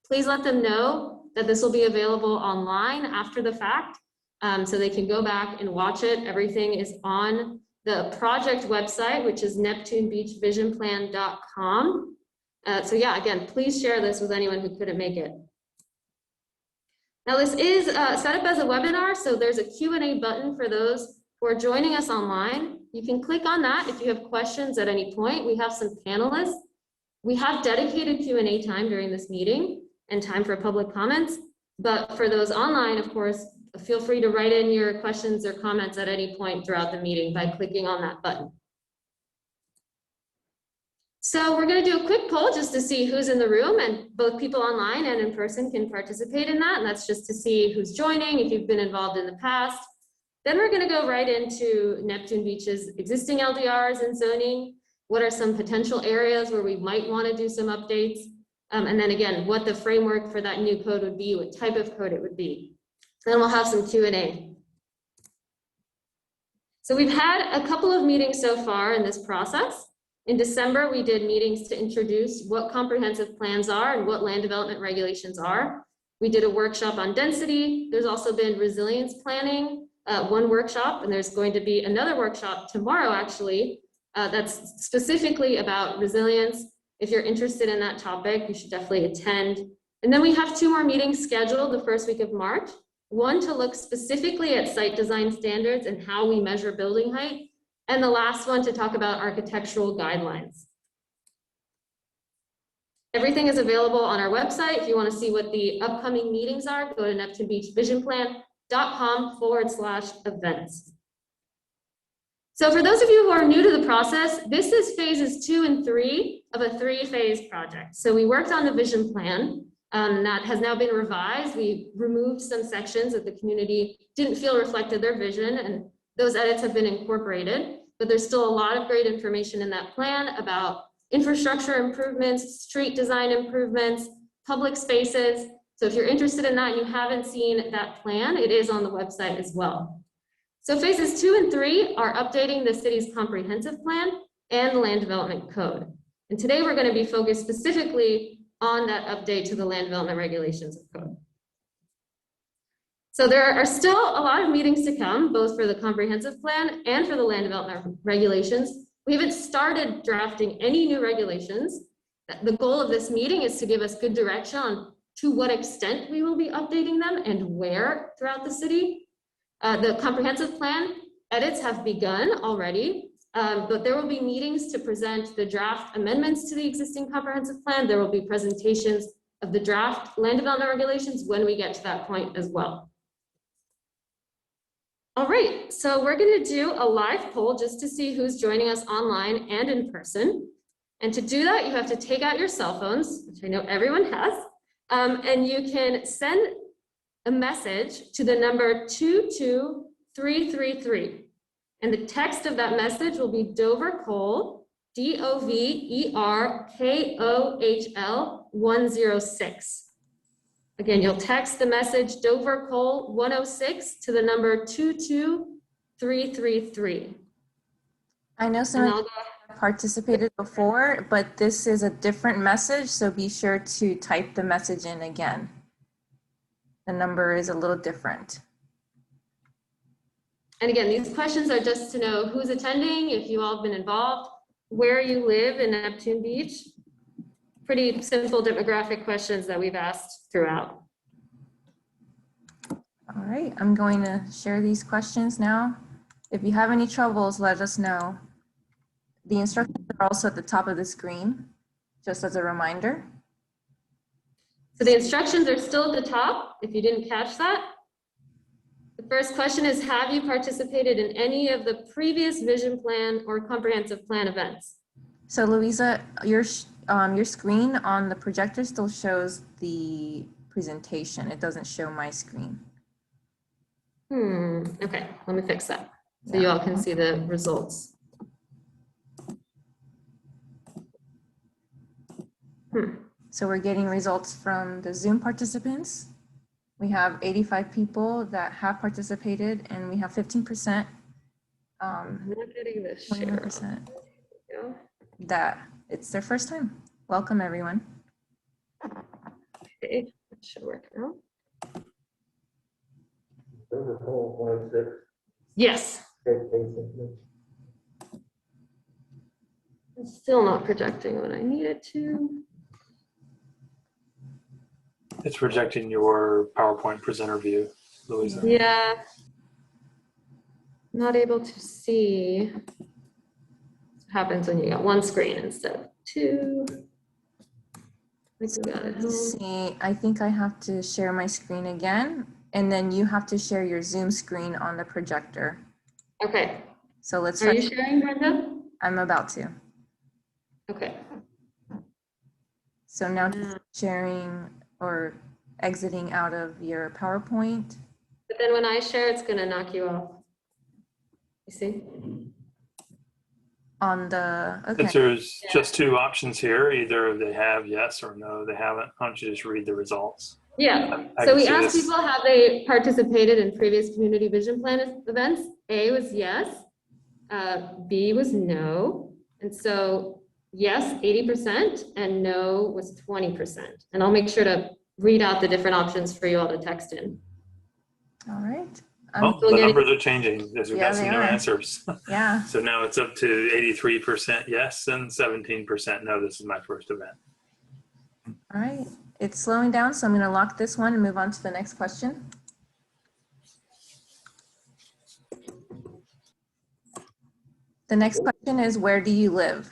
please let them know that this will be available online after the fact, so they can go back and watch it. Everything is on the project website, which is neptunebeachvisionplan.com. So yeah, again, please share this with anyone who couldn't make it. Now this is set up as a webinar, so there's a Q&A button for those who are joining us online. You can click on that if you have questions at any point. We have some panelists. We have dedicated Q&A time during this meeting and time for public comments, but for those online, of course, feel free to write in your questions or comments at any point throughout the meeting by clicking on that button. So we're going to do a quick poll just to see who's in the room, and both people online and in person can participate in that. And that's just to see who's joining, if you've been involved in the past. Then we're going to go right into Neptune Beach's existing LDRs and zoning. What are some potential areas where we might want to do some updates? And then again, what the framework for that new code would be, what type of code it would be. Then we'll have some Q&A. So we've had a couple of meetings so far in this process. In December, we did meetings to introduce what comprehensive plans are and what land development regulations are. We did a workshop on density. There's also been resilience planning, one workshop, and there's going to be another workshop tomorrow, actually, that's specifically about resilience. If you're interested in that topic, you should definitely attend. And then we have 2 more meetings scheduled the first week of March. One to look specifically at site design standards and how we measure building height. And the last one to talk about architectural guidelines. Everything is available on our website. If you want to see what the upcoming meetings are, go to neptunebeachvisionplan.com/events. So for those of you who are new to the process, this is phases 2 and 3 of a 3-phase project. So we worked on the vision plan that has now been revised. We removed some sections that the community didn't feel reflected their vision, and those edits have been incorporated, but there's still a lot of great information in that plan about infrastructure improvements, street design improvements, public spaces. So if you're interested in that and you haven't seen that plan, it is on the website as well. So phases 2 and 3 are updating the city's comprehensive plan and the land development code. And today we're going to be focused specifically on that update to the land development regulations of code. So there are still a lot of meetings to come, both for the comprehensive plan and for the land development regulations. We haven't started drafting any new regulations. The goal of this meeting is to give us good direction on to what extent we will be updating them and where throughout the city. The comprehensive plan edits have begun already, but there will be meetings to present the draft amendments to the existing comprehensive plan. There will be presentations of the draft land development regulations when we get to that point as well. All right, so we're going to do a live poll just to see who's joining us online and in person. And to do that, you have to take out your cell phones, which I know everyone has, and you can send a message to the number 22333. And the text of that message will be Dover Coal, DOVERKOHL 106. Again, you'll text the message Dover Coal 106 to the number 22333. I know some of you have participated before, but this is a different message, so be sure to type the message in again. The number is a little different. And again, these questions are just to know who's attending, if you all have been involved, where you live in Neptune Beach. Pretty simple demographic questions that we've asked throughout. All right, I'm going to share these questions now. If you have any troubles, let us know. The instructions are also at the top of the screen, just as a reminder. So the instructions are still at the top, if you didn't catch that. The first question is, have you participated in any of the previous vision plan or comprehensive plan events? So Louisa, your screen on the projector still shows the presentation. It doesn't show my screen. Okay, let me fix that so you all can see the results. So we're getting results from the Zoom participants. We have 85 people that have participated, and we have 15%. I'm not getting this 21% that it's their first time. Welcome, everyone. Okay, that should work now. Yes. It's still not projecting what I need it to. It's projecting your PowerPoint presenter view, Louisa. Yeah. Not able to see. What happens when you got one screen instead of two. See, I think I have to share my screen again, and then you have to share your Zoom screen on the projector. Okay. So let's Are try. you sharing, Brenda? I'm about to. Okay. So now sharing or exiting out of your PowerPoint. But then when I share, it's going to knock you off. You see? On the, okay. There's just two options here. Either they have yes or no, they haven't. Why don't you just read the results? Yeah. I So we can see asked this. people, have they participated in previous community vision plan events? A was yes. B was no. And so yes, 80%, and no was 20%. And I'll make sure to read out the different options for you all to text in. All right. Oh, the numbers are changing. We've got some new answers. Yeah. So now it's up to 83% yes and 17% no. This is my first event. All right. It's slowing down, so I'm going to lock this one and move on to the next question. The next question is, where do you live?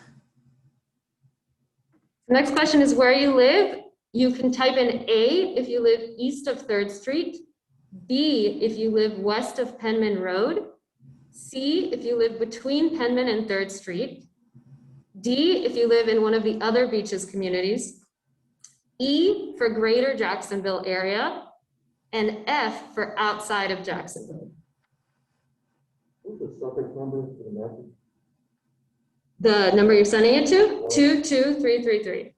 The next question is where you live. You can type in A if you live east of 3rd Street, B if you live west of Penman Road, C if you live between Penman and 3rd Street, D if you live in one of the other beaches communities, E for greater Jacksonville area, and F for outside of Jacksonville. What's the suffix number for the message? The number you're sending it to? 22333.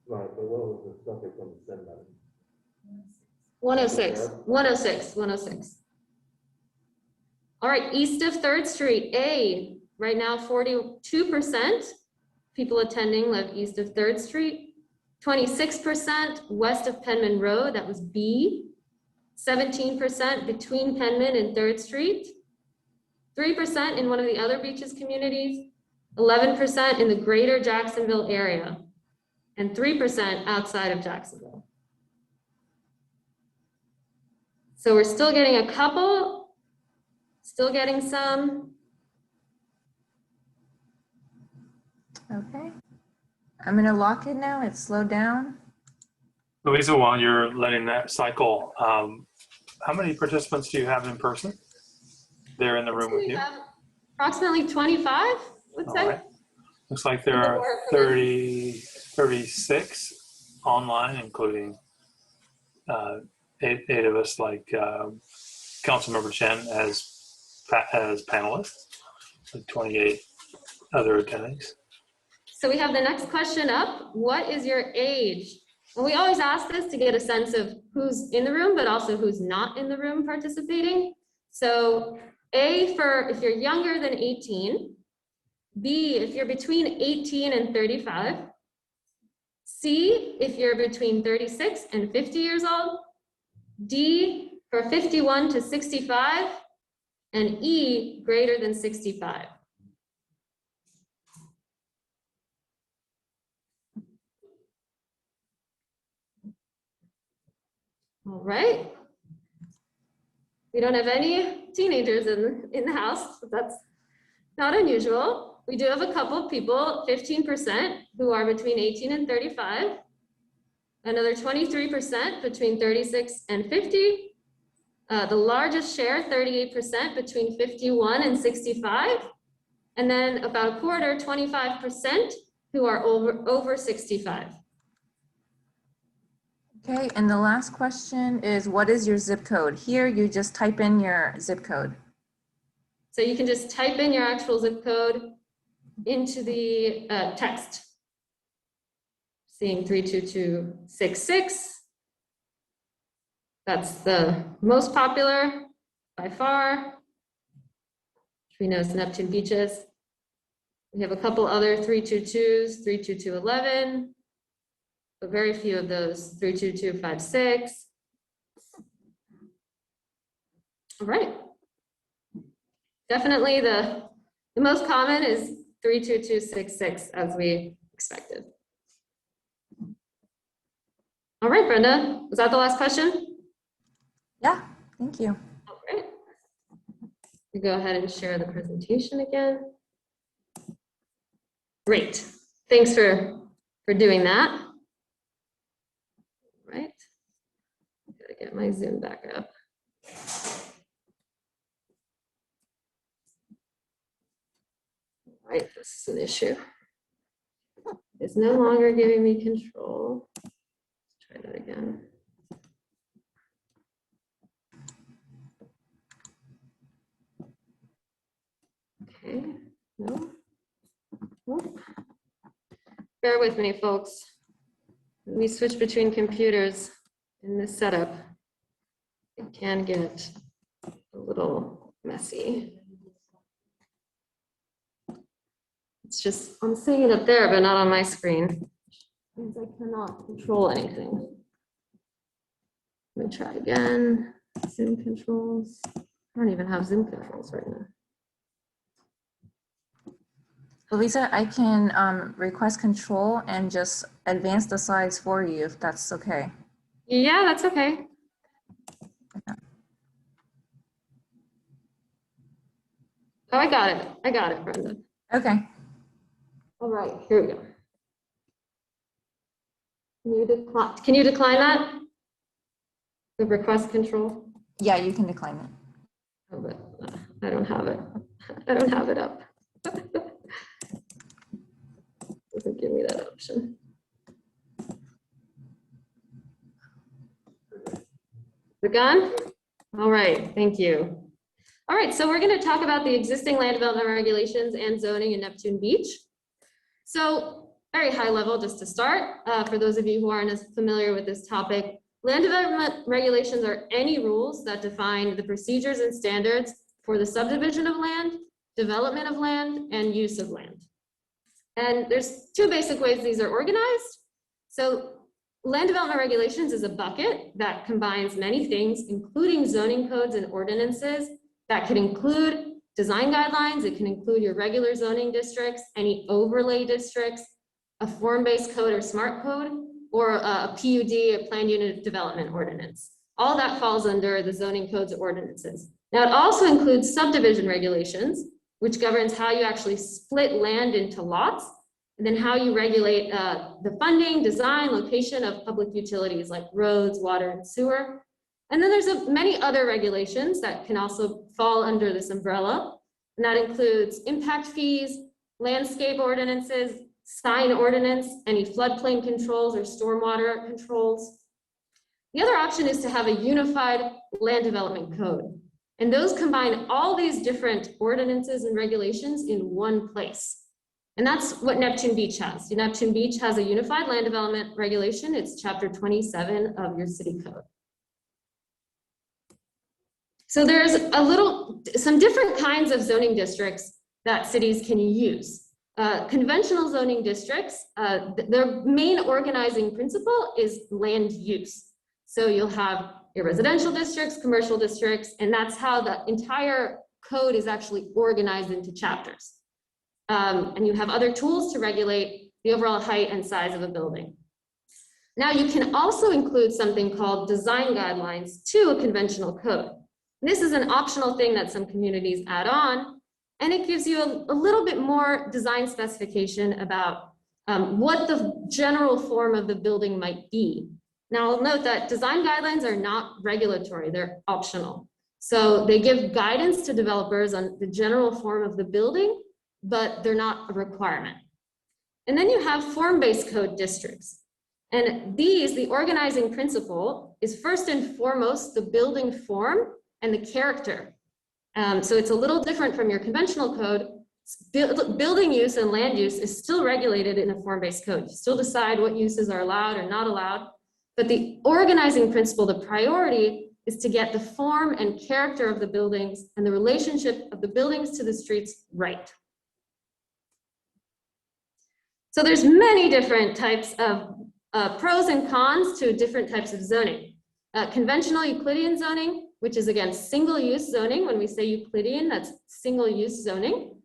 Right, but what was the suffix on the send button? 106, 106, 106. All right, east of 3rd Street, A, right now 42% people attending live east of 3rd Street, 26% west of Penman Road, that was B, 17% between Penman and 3rd Street, 3% in one of the other beaches communities, 11% in the greater Jacksonville area, and 3% outside of Jacksonville. So we're still getting a couple, still getting some. Okay. I'm going to lock it now. It's slowed down. Louisa, while you're letting that cycle, how many participants do you have in person? They're in the room with you? Approximately 25, let's say. Right. Looks like there are 36 online, including eight of us, like Councilmember Chen as panelists, like 28 other attendees. So we have the next question up. What is your age? And we always ask this to get a sense of who's in the room, but also who's not in the room participating. So A for if you're younger than 18, B if you're between 18 and 35, C if you're between 36 and 50 years old, D for 51 to 65, and E greater than 65. All right. We don't have any teenagers in the house, but that's not unusual. We do have a couple of people, 15%, who are between 18 and 35. Another 23% between 36 and 50. The largest share, 38%, between 51 and 65. And then about a quarter, 25%, who are over 65. Okay, and the last question is, what is your zip code? Here, you just type in your zip code. So you can just type in your actual zip code into the text. Seeing 32266. That's the most popular by far. Which we know is Neptune Beaches. We have a couple other 322s, 32211. but very few of those, 32256. All right. Definitely the most common is 32266, as we expected. All right, Brenda, was that the last question? Yeah, thank you. All right. We go ahead and share the presentation again. Great. Thanks for doing that. All right. Gotta get my Zoom back up. All right, this is an issue. It's no longer giving me control. Let's try that again. Okay, no. Nope. Bear with me, folks. We switch between computers in this setup. It can get a little messy. It's just, I'm seeing it up there, but not on my screen. Means I cannot control anything. Let me try again. Zoom controls. I don't even have Zoom controls right now. Lisa, I can request control and just advance the slides for you if that's okay. Yeah, that's okay. Oh, I got it. I got it, Brenda. Okay. All right, here we go. Can you decline that? The request control? Yeah, you can decline it. Oh, but I don't have it. I don't have it up. Doesn't give me that option. Is it gone? All right, thank you. All right, so we're going to talk about the existing land development regulations and zoning in Neptune Beach. So very high level, just to start, for those of you who aren't as familiar with this topic, land development regulations are any rules that define the procedures and standards for the subdivision of land, development of land, and use of land. And there's two basic ways these are organized. So land development regulations is a bucket that combines many things, including zoning codes and ordinances that can include design guidelines. It can include your regular zoning districts, any overlay districts, a form-based code or smart code, or a PUD, a planned unit development ordinance. All that falls under the zoning codes or ordinances. Now it also includes subdivision regulations, which governs how you actually split land into lots, and then how you regulate the funding, design, location of public utilities like roads, water, and sewer. And then there's many other regulations that can also fall under this umbrella. And that includes impact fees, landscape ordinances, sign ordinance, any floodplain controls or stormwater controls. The other option is to have a unified land development code. And those combine all these different ordinances and regulations in one place. And that's what Neptune Beach has. Neptune Beach has a unified land development regulation. It's chapter 27 of your city code. So there's some different kinds of zoning districts that cities can use. Conventional zoning districts, their main organizing principle is land use. So you'll have your residential districts, commercial districts, and that's how the entire code is actually organized into chapters. And you have other tools to regulate the overall height and size of a building. Now you can also include something called design guidelines to a conventional code. And this is an optional thing that some communities add on, and it gives you a little bit more design specification about what the general form of the building might be. Now I'll note that design guidelines are not regulatory, they're optional. So they give guidance to developers on the general form of the building, but they're not a requirement. And then you have form-based code districts. And these, the organizing principle is first and foremost the building form and the character. So it's a little different from your conventional code. Building use and land use is still regulated in a form-based code. You still decide what uses are allowed or not allowed, but the organizing principle, the priority, is to get the form and character of the buildings and the relationship of the buildings to the streets right. So there's many different types of pros and cons to different types of zoning. Conventional Euclidean zoning, which is again single-use zoning. When we say Euclidean, that's single-use zoning.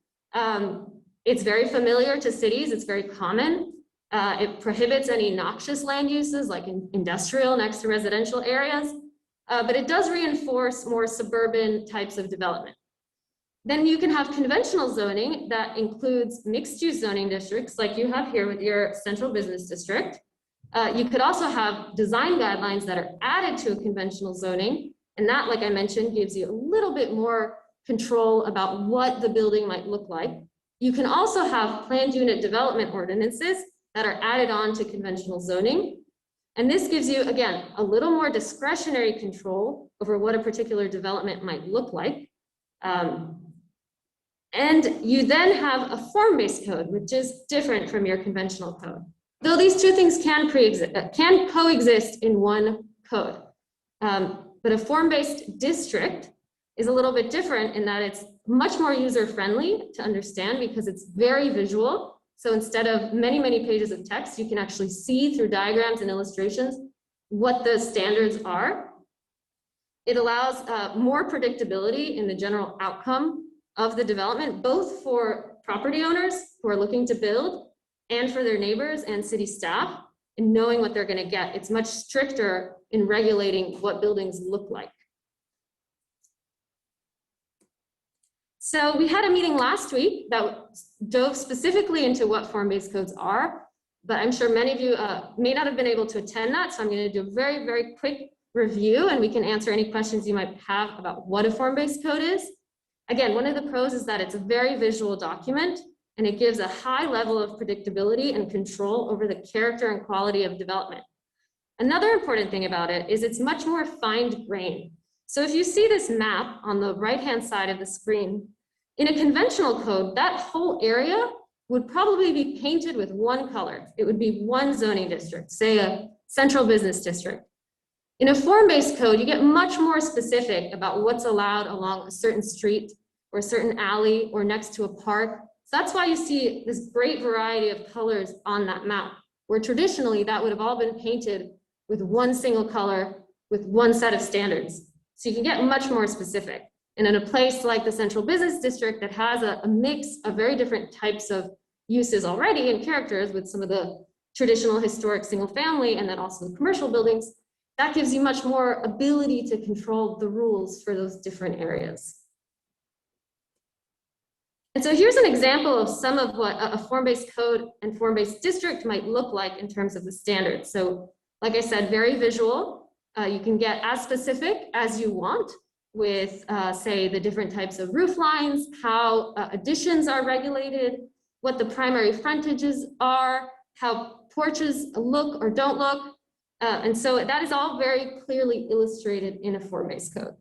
It's very familiar to cities. It's very common. It prohibits any noxious land uses like industrial next to residential areas, but it does reinforce more suburban types of development. Then you can have conventional zoning that includes mixed-use zoning districts like you have here with your central business district. You could also have design guidelines that are added to a conventional zoning, and that, like I mentioned, gives you a little bit more control about what the building might look like. You can also have planned unit development ordinances that are added on to conventional zoning. And this gives you, again, a little more discretionary control over what a particular development might look like. And you then have a form-based code, which is different from your conventional code. Though these two things can coexist in one code. But a form-based district is a little bit different in that it's much more user-friendly to understand because it's very visual. So instead of many, many pages of text, you can actually see through diagrams and illustrations what the standards are. It allows more predictability in the general outcome of the development, both for property owners who are looking to build and for their neighbors and city staff in knowing what they're going to get. It's much stricter in regulating what buildings look like. So we had a meeting last week that dove specifically into what form-based codes are, but I'm sure many of you may not have been able to attend that. So I'm going to do a very, very quick review and we can answer any questions you might have about what a form-based code is. Again, one of the pros is that it's a very visual document and it gives a high level of predictability and control over the character and quality of development. Another important thing about it is it's much more fine-grained. So if you see this map on the right-hand side of the screen, in a conventional code, that whole area would probably be painted with one color. It would be one zoning district, say a central business district. In a form-based code, you get much more specific about what's allowed along a certain street or a certain alley or next to a park. So that's why you see this great variety of colors on that map, where traditionally that would have all been painted with one single color with one set of standards. So you can get much more specific. And in a place like the central business district that has a mix of very different types of uses already and characters with some of the traditional historic single family and then also the commercial buildings, that gives you much more ability to control the rules for those different areas. And so here's an example of some of what a form-based code and form-based district might look like in terms of the standards. So like I said, very visual. You can get as specific as you want with, say, the different types of roof lines, how additions are regulated, what the primary frontages are, how porches look or don't look. And so that is all very clearly illustrated in a form-based code.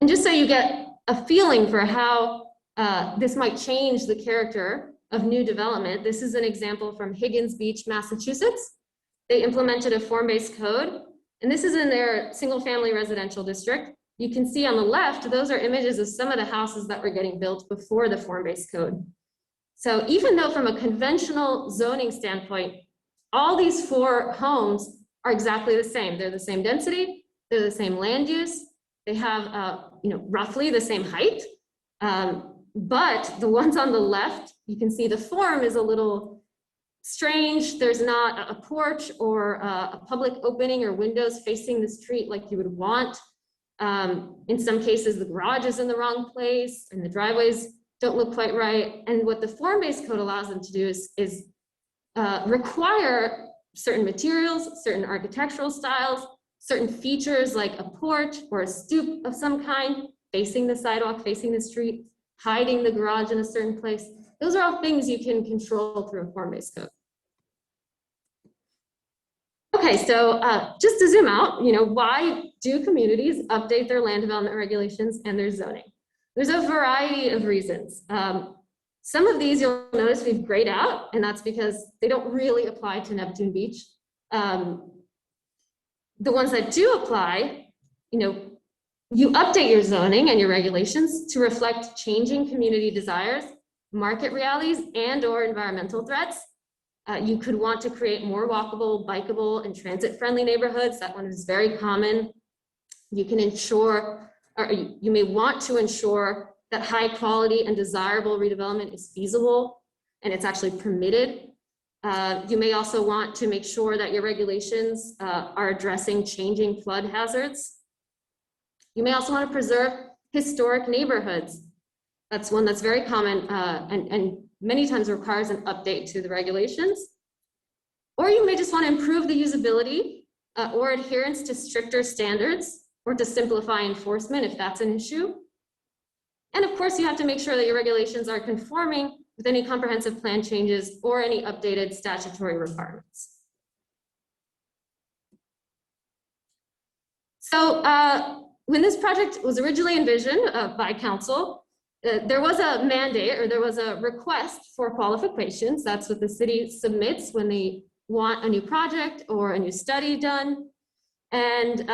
And just so you get a feeling for how this might change the character of new development, this is an example from Higgins Beach, Massachusetts. They implemented a form-based code, and this is in their single-family residential district. You can see on the left, those are images of some of the houses that were getting built before the form-based code. So even though from a conventional zoning standpoint, all these four homes are exactly the same. They're the same density, they're the same land use, they have roughly the same height, but the ones on the left, you can see the form is a little strange. There's not a porch or a public opening or windows facing the street like you would want. In some cases, the garage is in the wrong place and the driveways don't look quite right. And what the form-based code allows them to do is require certain materials, certain architectural styles, certain features like a porch or a stoop of some kind, facing the sidewalk, facing the street, hiding the garage in a certain place. Those are all things you can control through a form-based code. Okay, so just to zoom out, why do communities update their land development regulations and their zoning? There's a variety of reasons. Some of these you'll notice we've grayed out, and that's because they don't really apply to Neptune Beach. The ones that do apply, you update your zoning and your regulations to reflect changing community desires, market realities, and/or environmental threats. You could want to create more walkable, bikeable, and transit-friendly neighborhoods. That one is very common. You can ensure, or you may want to ensure that high quality and desirable redevelopment is feasible and it's actually permitted. You may also want to make sure that your regulations are addressing changing flood hazards. You may also want to preserve historic neighborhoods. That's one that's very common and many times requires an update to the regulations. Or you may just want to improve the usability or adherence to stricter standards or to simplify enforcement if that's an issue. And of course, you have to make sure that your regulations are conforming with any comprehensive plan changes or any updated statutory requirements. So when this project was originally envisioned by council, there was a mandate or there was a request for qualifications. That's what the city submits when they want a new project or a new study done. And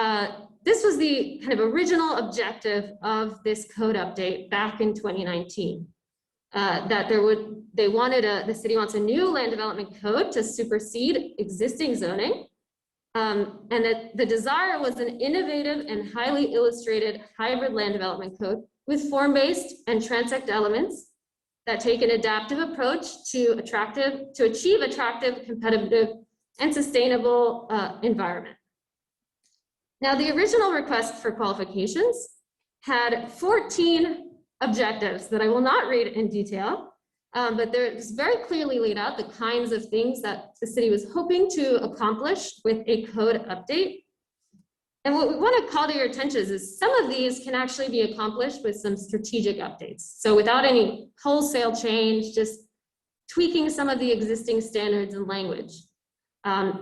this was the kind of original objective of this code update back in 2019. That the city wants a new land development code to supersede existing zoning. And that the desire was an innovative and highly illustrated hybrid land development code with form-based and transect elements that take an adaptive approach to achieve attractive, competitive, and sustainable environment. Now, the original request for qualifications had 14 objectives that I will not read in detail, but there's very clearly laid out the kinds of things that the city was hoping to accomplish with a code update. And what we want to call to your attention is some of these can actually be accomplished with some strategic updates. So without any wholesale change, just tweaking some of the existing standards and language.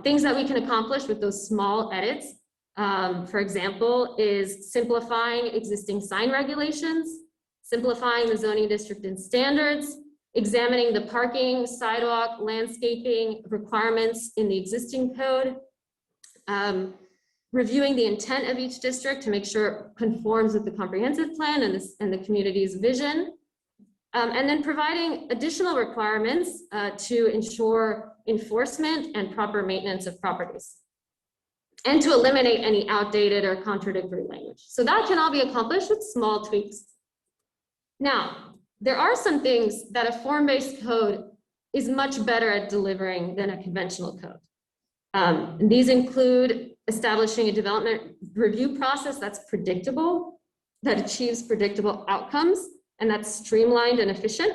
Things that we can accomplish with those small edits, for example, is simplifying existing sign regulations, simplifying the zoning district and standards, examining the parking, sidewalk, landscaping requirements in the existing code, reviewing the intent of each district to make sure it conforms with the comprehensive plan and the community's vision, and then providing additional requirements to ensure enforcement and proper maintenance of properties, and to eliminate any outdated or contradictory language. So that can all be accomplished with small tweaks. Now, there are some things that a form-based code is much better at delivering than a conventional code. These include establishing a development review process that's predictable, that achieves predictable outcomes, and that's streamlined and efficient.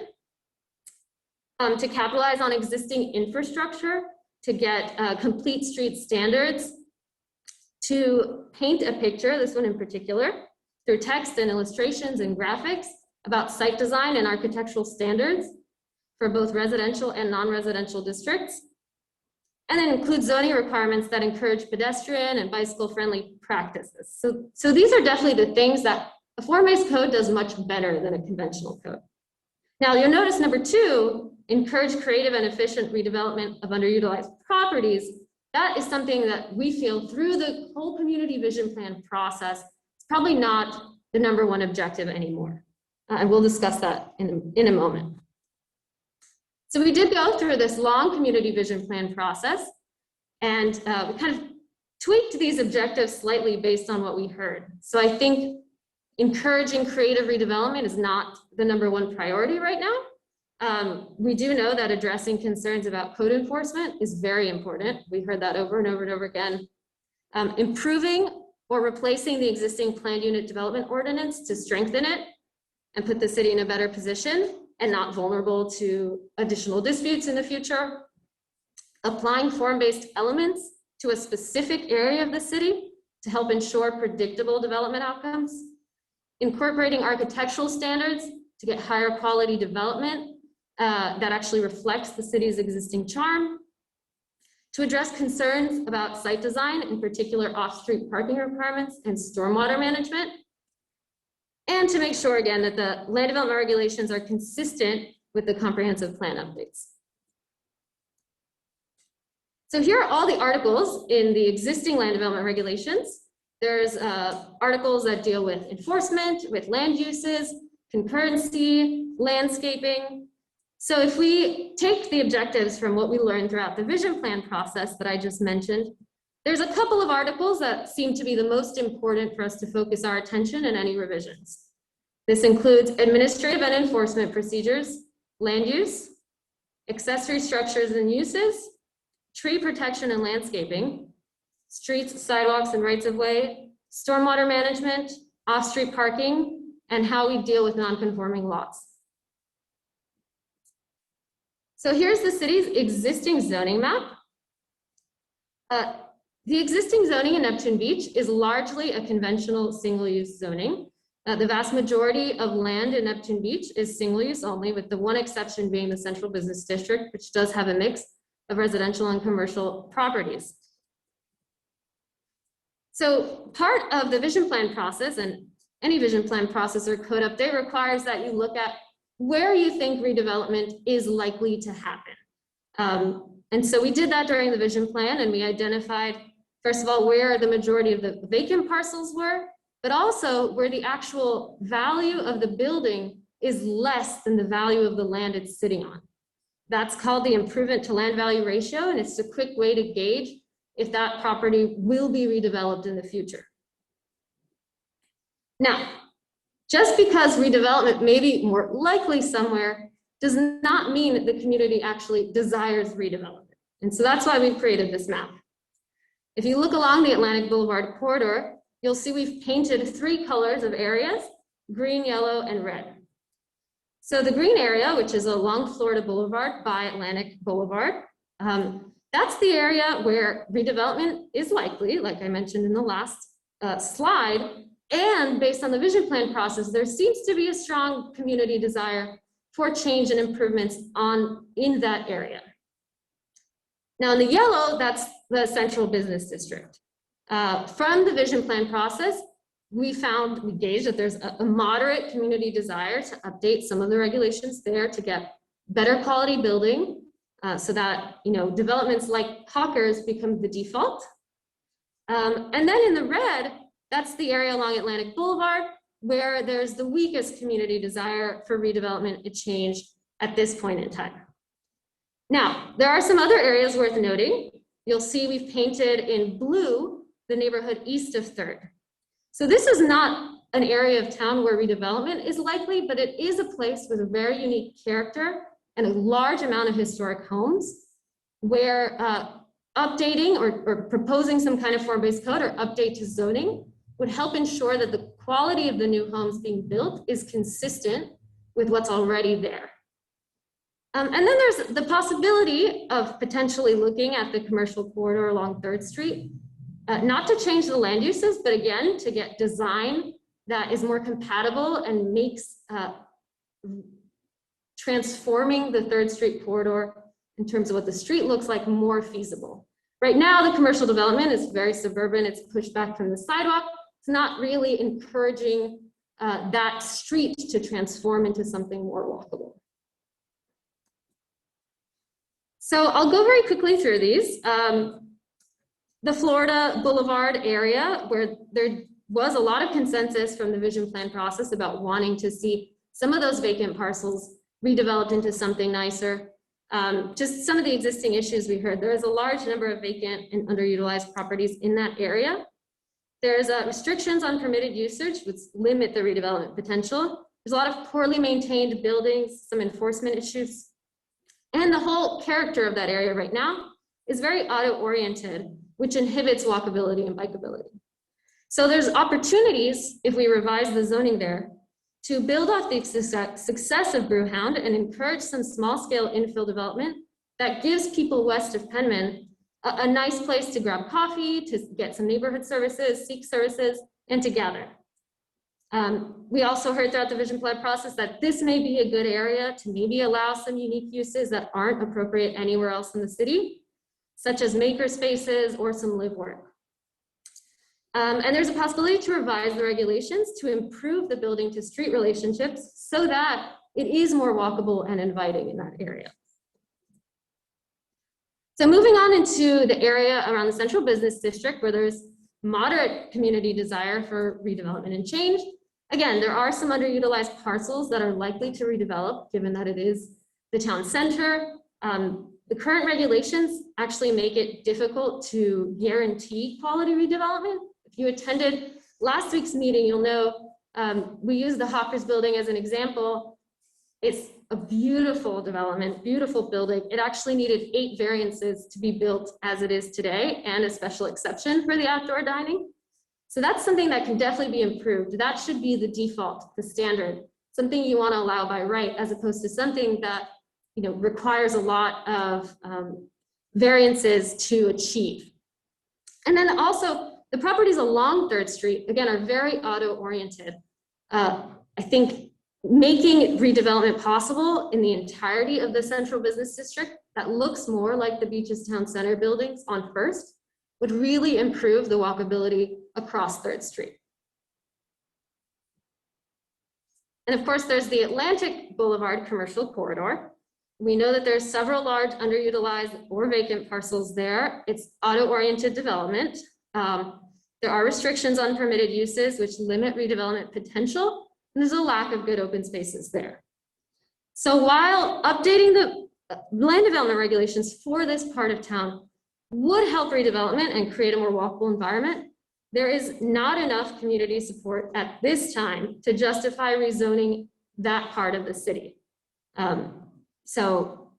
To capitalize on existing infrastructure, to get complete street standards, to paint a picture, this one in particular, through text and illustrations and graphics about site design and architectural standards for both residential and non-residential districts. And then include zoning requirements that encourage pedestrian and bicycle-friendly practices. So these are definitely the things that a form-based code does much better than a conventional code. Now you'll notice number 2, encourage creative and efficient redevelopment of underutilized properties. That is something that we feel through the whole community vision plan process, it's probably not the #1 objective anymore. And we'll discuss that in a moment. So we did go through this long community vision plan process, and we kind of tweaked these objectives slightly based on what we heard. So I think encouraging creative redevelopment is not the #1 priority right now. We do know that addressing concerns about code enforcement is very important. We heard that over and over and over again. Improving or replacing the existing planned unit development ordinance to strengthen it and put the city in a better position and not vulnerable to additional disputes in the future. Applying form-based elements to a specific area of the city to help ensure predictable development outcomes. Incorporating architectural standards to get higher quality development that actually reflects the city's existing charm. To address concerns about site design, in particular off-street parking requirements and stormwater management. And to make sure, again, that the land development regulations are consistent with the comprehensive plan updates. So here are all the articles in the existing land development regulations. There's articles that deal with enforcement, with land uses, concurrency, landscaping. So if we take the objectives from what we learned throughout the vision plan process that I just mentioned, there's a couple of articles that seem to be the most important for us to focus our attention in any revisions. This includes administrative and enforcement procedures, land use, accessory structures and uses, tree protection and landscaping, streets, sidewalks, and rights of way, stormwater management, off-street parking, and how we deal with non-conforming lots. So here's the city's existing zoning map. The existing zoning in Neptune Beach is largely a conventional single-use zoning. The vast majority of land in Neptune Beach is single-use only, with the one exception being the Central Business District, which does have a mix of residential and commercial properties. So part of the vision plan process, and any vision plan process or code update, requires that you look at where you think redevelopment is likely to happen. And so we did that during the vision plan, and we identified, first of all, where the majority of the vacant parcels were, but also where the actual value of the building is less than the value of the land it's sitting on. That's called the improvement to land value ratio, and it's a quick way to gauge if that property will be redeveloped in the future. Now, just because redevelopment may be more likely somewhere does not mean that the community actually desires redevelopment. And so that's why we've created this map. If you look along the Atlantic Boulevard corridor, you'll see we've painted 3 colors of areas: green, yellow, and red. So the green area, which is along Florida Boulevard by Atlantic Boulevard, that's the area where redevelopment is likely, like I mentioned in the last slide. And based on the vision plan process, there seems to be a strong community desire for change and improvements in that area. Now in the yellow, that's the Central Business District. From the vision plan process, we gauged that there's a moderate community desire to update some of the regulations there to get better quality building, so that developments like Hawkers become the default. And then in the red, that's the area along Atlantic Boulevard where there's the weakest community desire for redevelopment and change at this point in time. Now, there are some other areas worth noting. You'll see we've painted in blue the neighborhood east of 3rd. So this is not an area of town where redevelopment is likely, but it is a place with a very unique character and a large amount of historic homes where updating or proposing some kind of form-based code or update to zoning would help ensure that the quality of the new homes being built is consistent with what's already there. And then there's the possibility of potentially looking at the commercial corridor along 3rd Street, not to change the land uses, but again, to get design that is more compatible and makes transforming the 3rd Street corridor in terms of what the street looks like more feasible. Right now, the commercial development is very suburban. It's pushed back from the sidewalk. It's not really encouraging that street to transform into something more walkable. So I'll go very quickly through these. The Florida Boulevard area, where there was a lot of consensus from the vision plan process about wanting to see some of those vacant parcels redeveloped into something nicer. Just some of the existing issues we heard. There is a large number of vacant and underutilized properties in that area. There's restrictions on permitted usage, which limit the redevelopment potential. There's a lot of poorly maintained buildings, some enforcement issues. And the whole character of that area right now is very auto-oriented, which inhibits walkability and bikeability. So there's opportunities, if we revise the zoning there, to build off the success of Brewhound and encourage some small-scale infill development that gives people west of Penman a nice place to grab coffee, to get some neighborhood services, seek services, and to gather. We also heard throughout the vision plan process that this may be a good area to maybe allow some unique uses that aren't appropriate anywhere else in the city, such as maker spaces or some live work. And there's a possibility to revise the regulations to improve the building to street relationships so that it is more walkable and inviting in that area. So moving on into the area around the Central Business District, where there's moderate community desire for redevelopment and change. Again, there are some underutilized parcels that are likely to redevelop, given that it is the town center. The current regulations actually make it difficult to guarantee quality redevelopment. If you attended last week's meeting, you'll know we use the Hawkers building as an example. It's a beautiful development, beautiful building. It actually needed 8 variances to be built as it is today and a special exception for the outdoor dining. So that's something that can definitely be improved. That should be the default, the standard, something you want to allow by right, as opposed to something that requires a lot of variances to achieve. And then also the properties along 3rd Street, again, are very auto-oriented. I think making redevelopment possible in the entirety of the central business district that looks more like the Beaches Town Center buildings on 1st would really improve the walkability across 3rd Street. And of course, there's the Atlantic Boulevard commercial corridor. We know that there's several large underutilized or vacant parcels there. It's auto-oriented development. There are restrictions on permitted uses which limit redevelopment potential, and there's a lack of good open spaces there. So while updating the land development regulations for this part of town would help redevelopment and create a more walkable environment, there is not enough community support at this time to justify rezoning that part of the city. So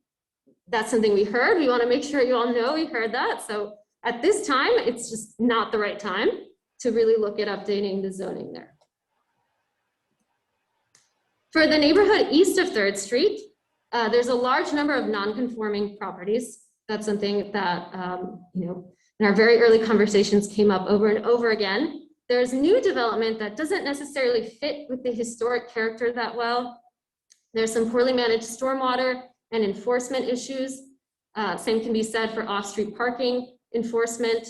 that's something we heard. We want to make sure you all know we heard that. So at this time, it's just not the right time to really look at updating the zoning there. For the neighborhood east of 3rd Street, there's a large number of non-conforming properties. That's something that, in our very early conversations came up over and over again. There's new development that doesn't necessarily fit with the historic character that well. There's some poorly managed stormwater and enforcement issues. Same can be said for off-street parking enforcement.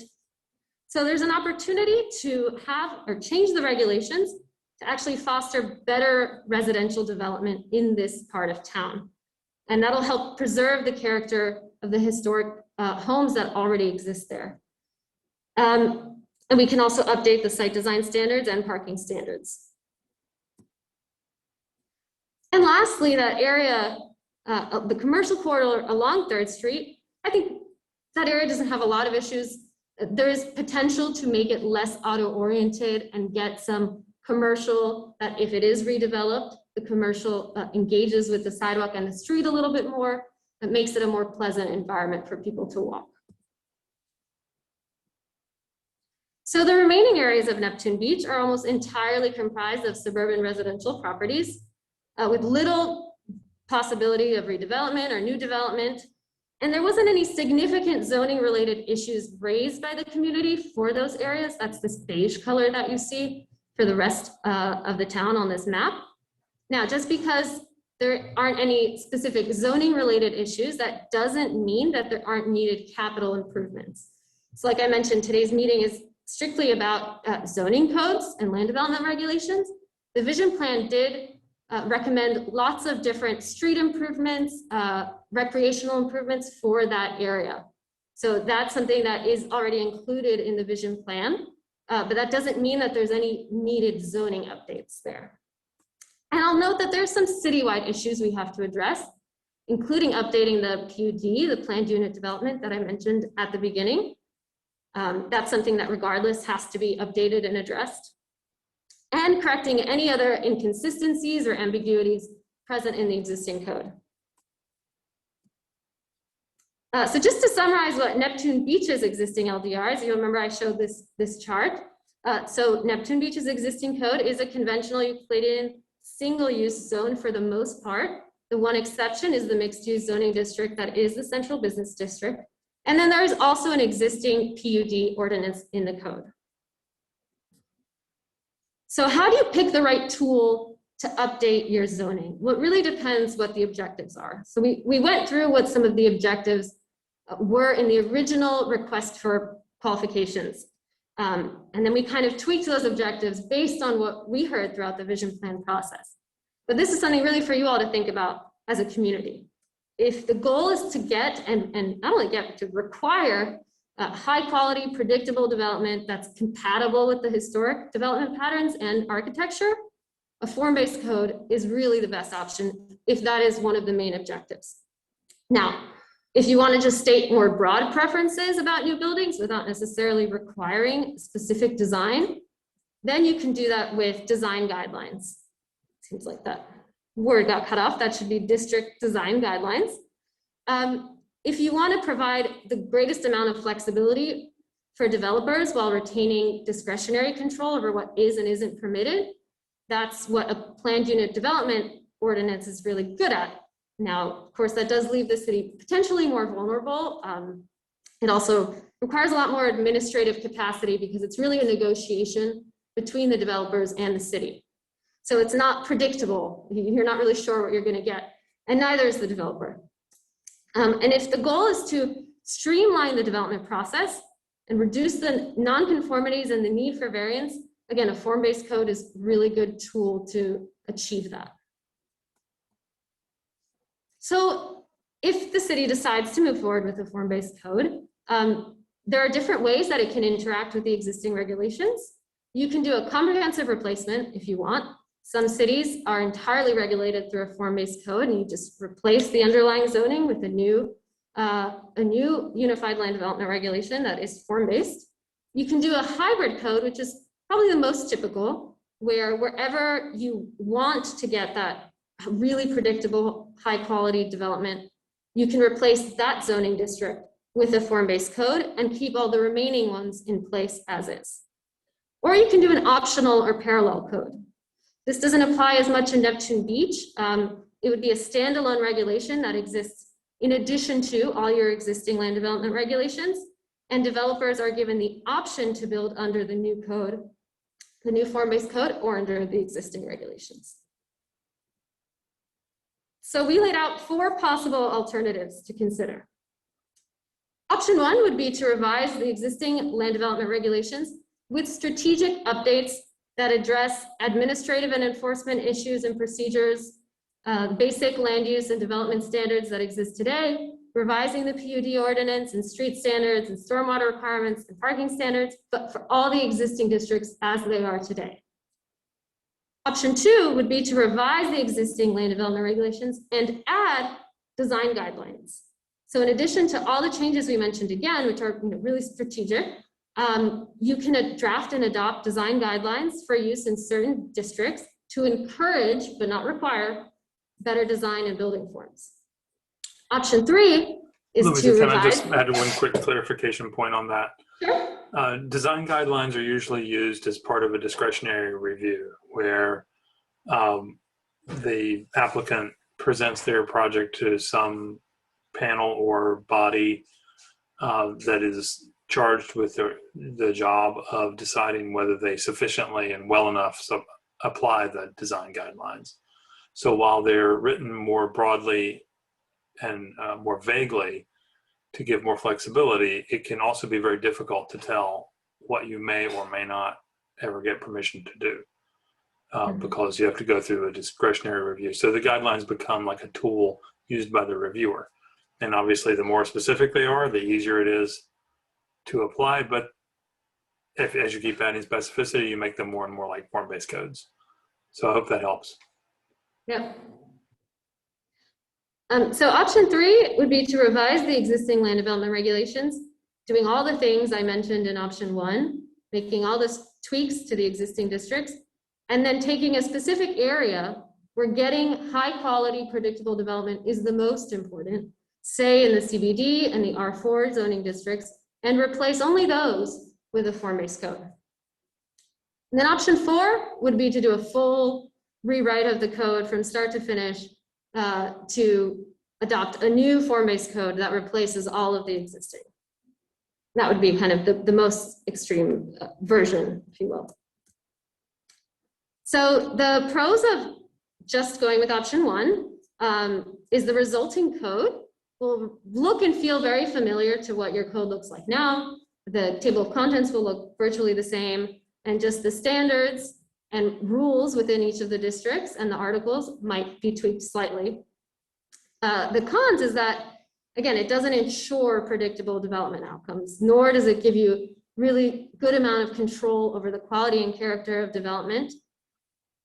So there's an opportunity to have or change the regulations to actually foster better residential development in this part of town. And that'll help preserve the character of the historic homes that already exist there. And we can also update the site design standards and parking standards. And lastly, that area, the commercial corridor along 3rd Street, I think that area doesn't have a lot of issues. There's potential to make it less auto-oriented and get some commercial that if it is redeveloped, the commercial engages with the sidewalk and the street a little bit more. That makes it a more pleasant environment for people to walk. So the remaining areas of Neptune Beach are almost entirely comprised of suburban residential properties with little possibility of redevelopment or new development. And there wasn't any significant zoning related issues raised by the community for those areas. That's this beige color that you see for the rest of the town on this map. Now, just because there aren't any specific zoning related issues, that doesn't mean that there aren't needed capital improvements. So like I mentioned, today's meeting is strictly about zoning codes and land development regulations. The vision plan did recommend lots of different street improvements, recreational improvements for that area. So that's something that is already included in the vision plan, but that doesn't mean that there's any needed zoning updates there. And I'll note that there's some citywide issues we have to address, including updating the PUD, the planned unit development that I mentioned at the beginning. That's something that regardless has to be updated and addressed. And correcting any other inconsistencies or ambiguities present in the existing code. So just to summarize what Neptune Beach's existing LDRs, you remember I showed this chart. So Neptune Beach's existing code is a conventional Euclidean single-use zone for the most part. The one exception is the mixed-use zoning district that is the central business district. And then there is also an existing PUD ordinance in the code. So how do you pick the right tool to update your zoning? Well, it really depends what the objectives are. So we went through what some of the objectives were in the original request for qualifications. And then we kind of tweaked those objectives based on what we heard throughout the vision plan process. But this is something really for you all to think about as a community. If the goal is to get, and not only get, but to require high quality, predictable development that's compatible with the historic development patterns and architecture, a form-based code is really the best option if that is one of the main objectives. Now, if you want to just state more broad preferences about new buildings without necessarily requiring specific design, then you can do that with design guidelines. Seems like that word got cut off. That should be district design guidelines. If you want to provide the greatest amount of flexibility for developers while retaining discretionary control over what is and isn't permitted, that's what a planned unit development ordinance is really good at. Now, of course, that does leave the city potentially more vulnerable. It also requires a lot more administrative capacity because it's really a negotiation between the developers and the city. So it's not predictable. You're not really sure what you're going to get, and neither is the developer. And if the goal is to streamline the development process and reduce the nonconformities and the need for variance, again, a form-based code is a really good tool to achieve that. So if the city decides to move forward with a form-based code, there are different ways that it can interact with the existing regulations. You can do a comprehensive replacement if you want. Some cities are entirely regulated through a form-based code, and you just replace the underlying zoning with a new unified land development regulation that is form-based. You can do a hybrid code, which is probably the most typical, where wherever you want to get that really predictable, high-quality development, you can replace that zoning district with a form-based code and keep all the remaining ones in place as is. Or you can do an optional or parallel code. This doesn't apply as much in Neptune Beach. It would be a standalone regulation that exists in addition to all your existing land development regulations, and developers are given the option to build under the new code, the new form-based code, or under the existing regulations. So we laid out 4 possible alternatives to consider. Option 1 would be to revise the existing land development regulations with strategic updates that address administrative and enforcement issues and procedures, basic land use and development standards that exist today, revising the PUD ordinance and street standards and stormwater requirements and parking standards, but for all the existing districts as they are today. Option 2 would be to revise the existing land development regulations and add design guidelines. So in addition to all the changes we mentioned again, which are really strategic, you can draft and adopt design guidelines for use in certain districts to encourage, but not require, better design and building forms. Option 3 is Louisa, to can revise. I just add one quick clarification point on that? Sure. Design guidelines are usually used as part of a discretionary review where the applicant presents their project to some panel or body that is charged with the job of deciding whether they sufficiently and well enough apply the design guidelines. So while they're written more broadly and more vaguely to give more flexibility, it can also be very difficult to tell what you may or may not ever get permission to do because you have to go through a discretionary review. So the guidelines become like a tool used by the reviewer. And obviously the more specific they are, the easier it is to apply, but as you keep adding specificity, you make them more and more like form-based codes. So I hope that helps. Yep. So option 3 would be to revise the existing land development regulations, doing all the things I mentioned in option 1, making all the tweaks to the existing districts, and then taking a specific area where getting high quality predictable development is the most important, say in the CBD and the R4 zoning districts, and replace only those with a form-based code. And then option 4 would be to do a full rewrite of the code from start to finish to adopt a new form-based code that replaces all of the existing. That would be kind of the most extreme version, if you will. So the pros of just going with option 1 is the resulting code will look and feel very familiar to what your code looks like now. The table of contents will look virtually the same, and just the standards and rules within each of the districts and the articles might be tweaked slightly. The cons is that, again, it doesn't ensure predictable development outcomes, nor does it give you really good amount of control over the quality and character of development.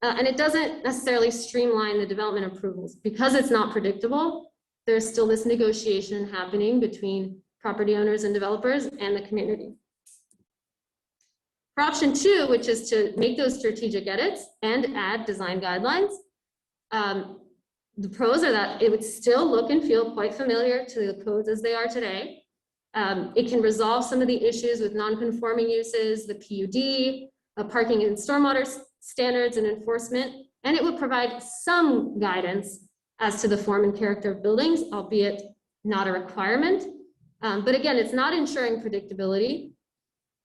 And it doesn't necessarily streamline the development approvals. Because it's not predictable, there's still this negotiation happening between property owners and developers and the community. For option 2, which is to make those strategic edits and add design guidelines, the pros are that it would still look and feel quite familiar to the codes as they are today. It can resolve some of the issues with non-conforming uses, the PUD, parking and stormwater standards and enforcement, and it would provide some guidance as to the form and character of buildings, albeit not a requirement. But again, it's not ensuring predictability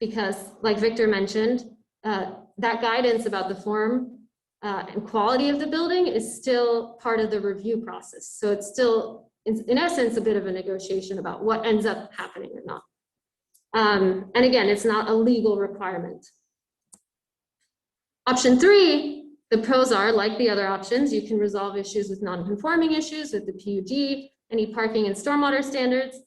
because, like Victor mentioned, that guidance about the form and quality of the building is still part of the review process. So it's still, in essence, a bit of a negotiation about what ends up happening or not. And again, it's not a legal requirement. Option 3, the pros are, like the other options, you can resolve issues with non-conforming issues with the PUD, any parking and stormwater standards.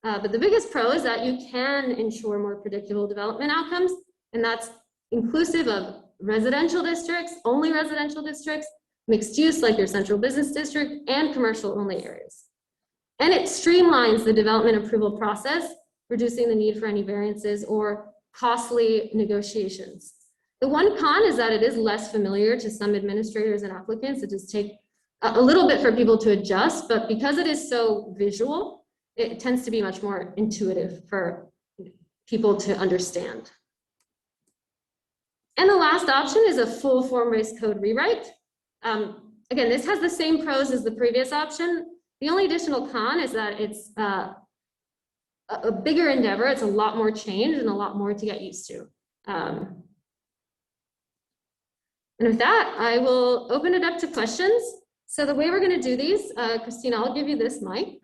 But the biggest pro is that you can ensure more predictable development outcomes, and that's inclusive of residential districts, only residential districts, mixed use like your central business district, and commercial only areas. And it streamlines the development approval process, reducing the need for any variances or costly negotiations. The one con is that it is less familiar to some administrators and applicants. It does take a little bit for people to adjust, but because it is so visual, it tends to be much more intuitive for people to understand. And the last option is a full form-based code rewrite. Again, this has the same pros as the previous option. The only additional con is that it's a bigger endeavor. It's a lot more change and a lot more to get used to. And with that, I will open it up to questions. So the way we're going to do these, Christina, I'll give you this mic,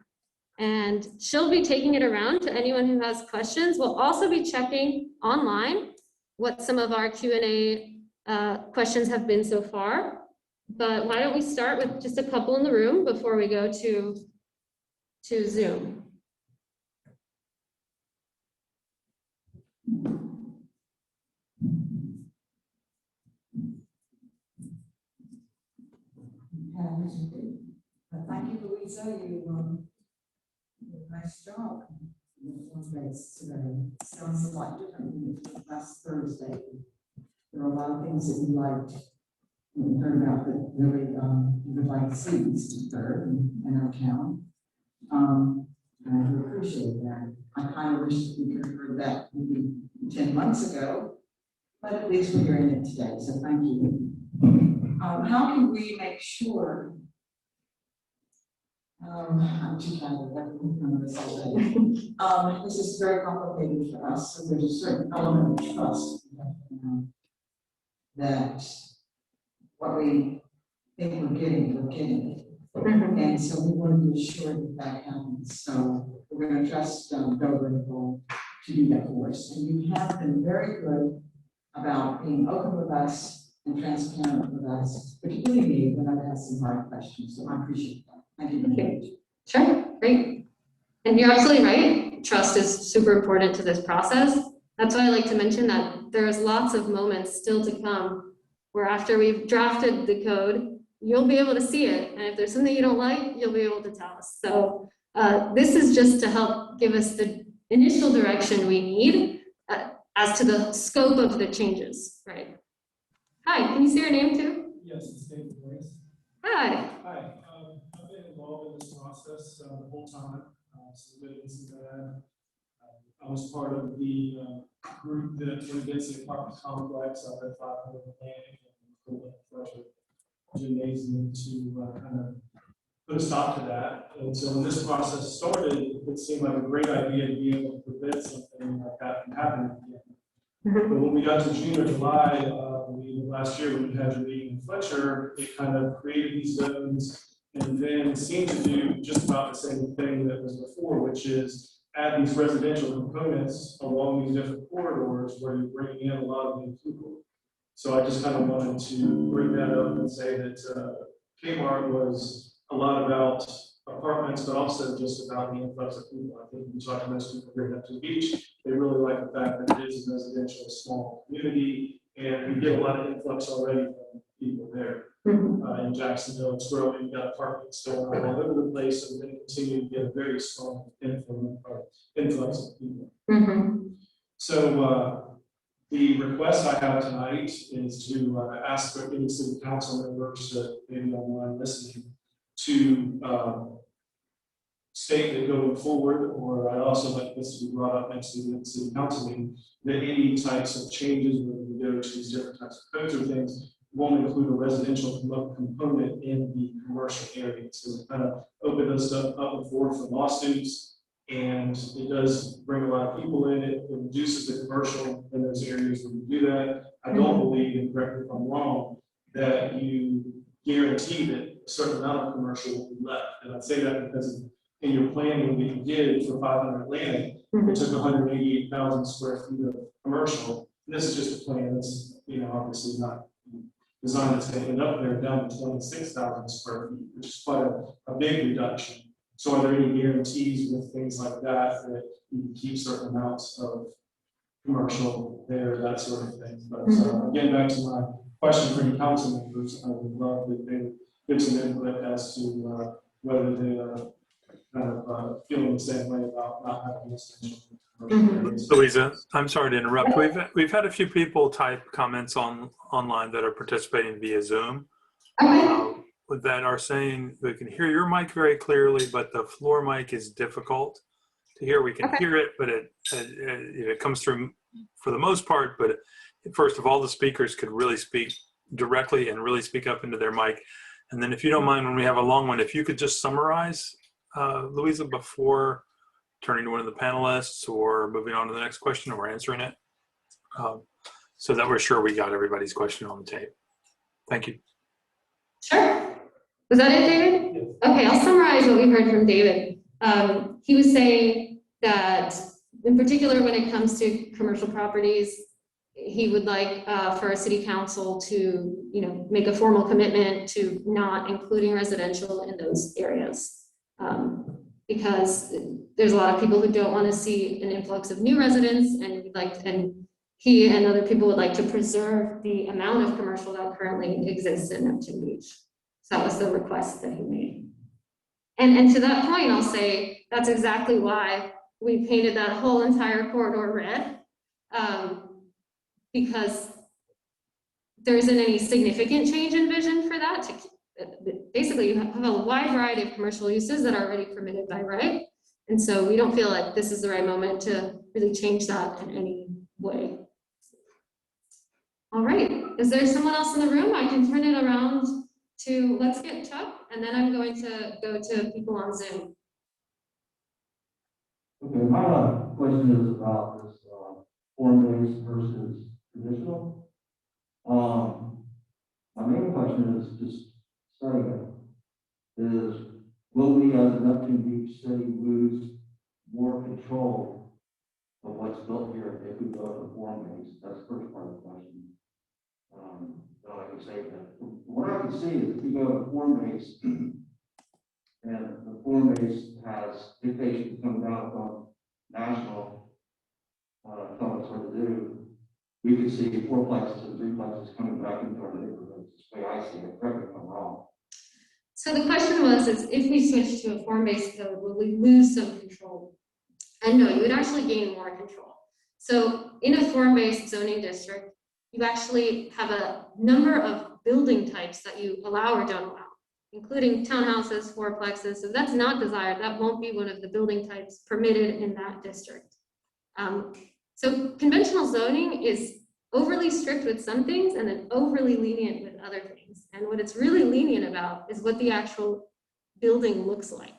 and she'll be taking it around to anyone who has questions. We'll also be checking online what some of our Q&A questions have been so far. But why don't we start with just a couple in the room before we go to Zoom. Thank you, Louisa. You did a nice job. Today sounds a lot different than it did last Thursday. There are a lot of things that we liked and heard about that really we would like to see these occur in our town. And we appreciate that. I kind of wish that we could have heard that maybe 10 months ago, but at least we're hearing it today. So thank you. How can we make sure? I'm too tired of this already. This is very complicated for us, so there's a certain element of trust that what we think we're getting. And so we want to be assured that that happens. So we're going to trust Dover to do that for us. And you have been very good about being open with us and transparent with us, particularly me when I've asked some hard questions. So I appreciate that. Thank you very much. Sure, great. And you're absolutely right. Trust is super important to this process. That's why I like to mention that there's lots of moments still to come where after we've drafted the code, you'll be able to see it. And if there's something you don't like, you'll be able to tell us. So this is just to help give us the initial direction we need as to the scope of the changes, right? Hi, can you say your name too? Yes, it's David Boyce. Hi. Hi, I've been involved in this process the whole time, some good and some bad. I was part of the group that renovates the apartment complex up at 500 Planning and Gymnasium to kind of put a stop to that. And so when this process started, it seemed like a great idea to be able to prevent something like that from happening again. But when we got to June or July last year, when we had your meeting in Fletcher, it kind of created these zones and then seemed to do just about the same thing that was before, which is add these residential components along these different corridors where you're bringing in a lot of new people. So I just kind of wanted to bring that up and say that Kmart was a lot about apartments, but also just about the influx of people. I think we talked to most people here at Neptune Beach. They really like the fact that it is a residential small community, and we get a lot of influx already from people there. Mhm. In Jacksonville, it's growing, you've got apartments going on all over the place, and we're going to continue to get a very strong influx of people. Mhm. So the request I have tonight is to ask for any city council members that maybe online listening to state that going forward, or I'd also like this to be brought up next to the city council meeting, that any types of changes when we go to these different types of codes or things won't include a residential component in the commercial area. So we kind of open this up and forward for lawsuits, and it does bring a lot of people in. It reduces the commercial in those areas when you do that. I don't believe, and correct me if I'm wrong, that you guarantee that a certain amount of commercial will be left. And I say that because in your planning that you did for 500 Atlantic, it took 188,000 square feet of commercial. And this is just a plan that's, obviously not designed to end up there down to 26,000 square feet, which is quite a big reduction. So are there any guarantees with things like that you can keep certain amounts of commercial there, that sort of thing? But again, back to my question for you council members, I would love that they give some input as to whether they are kind of feeling the same way about not having this commercial areas. Louisa, I'm sorry to interrupt. We've had a few people type comments online that are participating via Zoom that are saying they can hear your mic very clearly, but the floor mic is difficult to hear. We can hear it, but it comes through for the most part. But first of all, the speakers could really speak directly and really speak up into their mic. And then if you don't mind, when we have a long one, if you could just summarize, Louisa, before turning to one of the panelists or moving on to the next question or answering it, so that we're sure we got everybody's question on the tape. Thank you. Sure. Was that it, David? Yes. Okay, I'll summarize what we heard from David. He was saying that, in particular, when it comes to commercial properties, he would like for a city council to, make a formal commitment to not including residential in those areas. Because there's a lot of people who don't want to see an influx of new residents, and he and other people would like to preserve the amount of commercial that currently exists in Neptune Beach. So that was the request that he made. And to that point, I'll say that's exactly why we painted that whole entire corridor red, because there isn't any significant change in vision for that. Basically, you have a wide variety of commercial uses that are already permitted by right. And so we don't feel like this is the right moment to really change that in any way. All right, is there someone else in the room? I can turn it around to, let's get Chuck, and then I'm going to go to people on Zoom. Okay, my question is about this form-based versus traditional. My main question is just starting it, is will we as a Neptune Beach city lose more control of what's built here if we go to form-based? That's the first part of the question. So I can say that what I can see is if we go to form-based and the form-based has dictation coming down from national telling us what to do, we could see fourplexes and threeplexes coming back into our neighborhoods. That's the way I see it. Correct me if I'm wrong. So the question was, is if we switch to a form-based code, will we lose some control? And no, you would actually gain more control. So in a form-based zoning district, you actually have a number of building types that you allow or don't allow, including townhouses, fourplexes. So that's not desired. That won't be one of the building types permitted in that district. So conventional zoning is overly strict with some things and then overly lenient with other things. And what it's really lenient about is what the actual building looks like.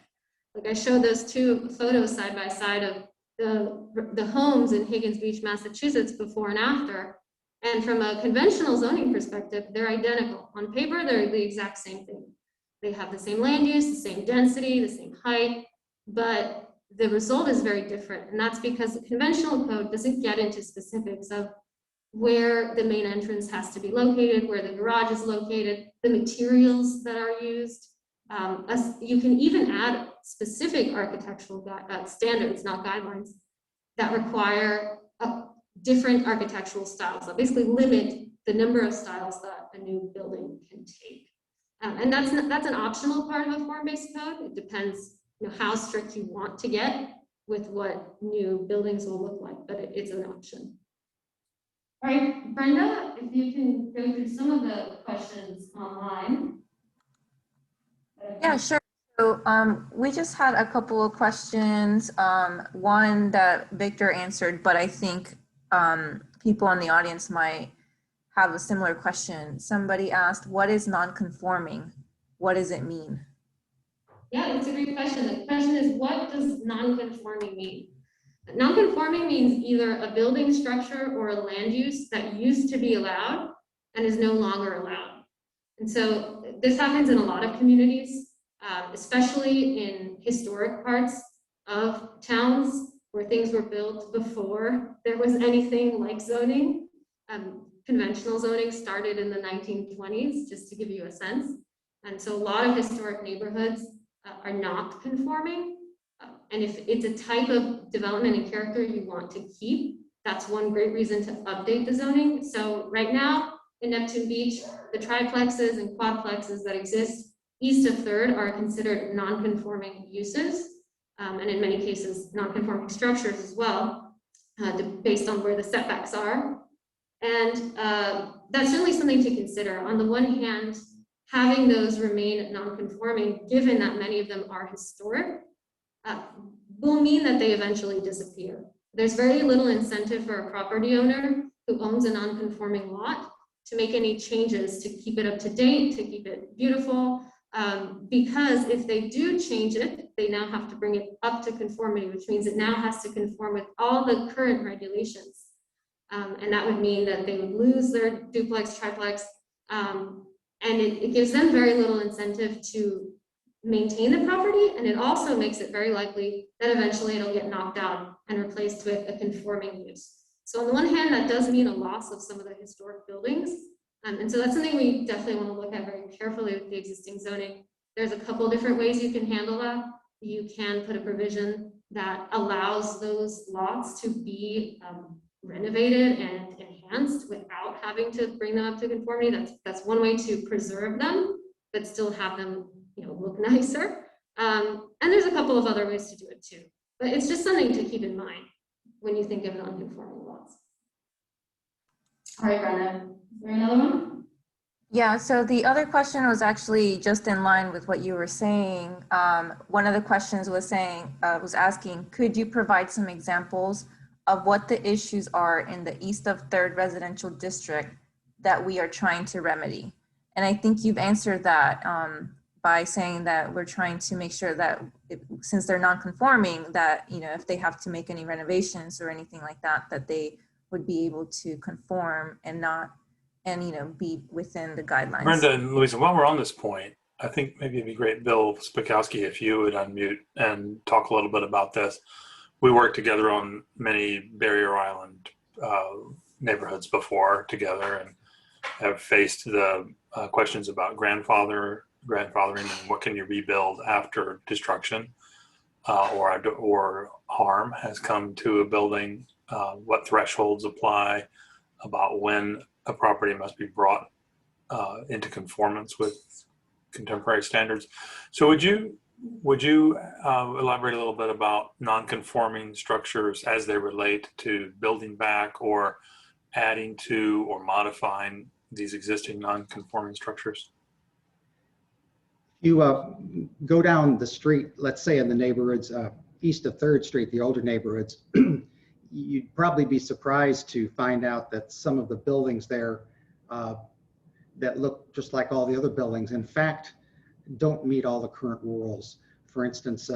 Like I showed those two photos side by side of the homes in Higgins Beach, Massachusetts before and after. And from a conventional zoning perspective, they're identical. On paper, they're the exact same thing. They have the same land use, the same density, the same height, but the result is very different. And that's because the conventional code doesn't get into specifics of where the main entrance has to be located, where the garage is located, the materials that are used. You can even add specific architectural standards, not guidelines, that require different architectural styles, that basically limit the number of styles that a new building can take. And that's an optional part of a form-based code. It depends, you know, how strict you want to get with what new buildings will look like, but it's an option. All right, Brenda, if you can go through some of the questions online. Yeah, sure. So we just had a couple of questions. One that Victor answered, but I think people in the audience might have a similar question. Somebody asked, what is non-conforming? What does it mean? Yeah, that's a great question. The question is, what does non-conforming mean? Non-conforming means either a building structure or a land use that used to be allowed and is no longer allowed. And so this happens in a lot of communities, especially in historic parts of towns where things were built before there was anything like zoning. Conventional zoning started in the 1920s, just to give you a sense. And so a lot of historic neighborhoods are not conforming. And if it's a type of development and character you want to keep, that's one great reason to update the zoning. So right now in Neptune Beach, the triplexes and quadplexes that exist east of 3rd are considered non-conforming uses, and in many cases non-conforming structures as well, based on where the setbacks are. And that's certainly something to consider. On the one hand, having those remain non-conforming, given that many of them are historic, will mean that they eventually disappear. There's very little incentive for a property owner who owns a non-conforming lot to make any changes to keep it up to date, to keep it beautiful, because if they do change it, they now have to bring it up to conformity, which means it now has to conform with all the current regulations. And that would mean that they would lose their duplex, triplex, and it gives them very little incentive to maintain the property, and it also makes it very likely that eventually it'll get knocked out and replaced with a conforming use. So on the one hand, that does mean a loss of some of the historic buildings, and so that's something we definitely want to look at very carefully with the existing zoning. There's a couple different ways you can handle that. You can put a provision that allows those lots to be renovated and enhanced without having to bring them up to conformity. That's one way to preserve them, but still have them, you know, look nicer. And there's a couple of other ways to do it too. But it's just something to keep in mind when you think of non-conforming lots. All right, Brenda, is there another one? Yeah, so the other question was actually just in line with what you were saying. One of the questions was asking, could you provide some examples of what the issues are in the east of 3rd residential district that we are trying to remedy? And I think you've answered that by saying that we're trying to make sure that since they're non-conforming, that, you know, if they have to make any renovations or anything like that, that they would be able to conform and you know, be within the guidelines. Brenda and Louisa, while we're on this point, I think maybe it'd be great, Bill Spakowski, if you would unmute and talk a little bit about this. We worked together on many Barrier Island neighborhoods before together, and have faced the questions about grandfathering and what can you rebuild after destruction or harm has come to a building, what thresholds apply, about when a property must be brought into conformance with contemporary standards. So would you elaborate a little bit about non-conforming structures as they relate to building back or adding to or modifying these existing non-conforming structures? You go down the street, let's say in the neighborhoods east of 3rd Street, the older neighborhoods, you'd probably be surprised to find out that some of the buildings there that look just like all the other buildings, in fact, don't meet all the current rules. For instance,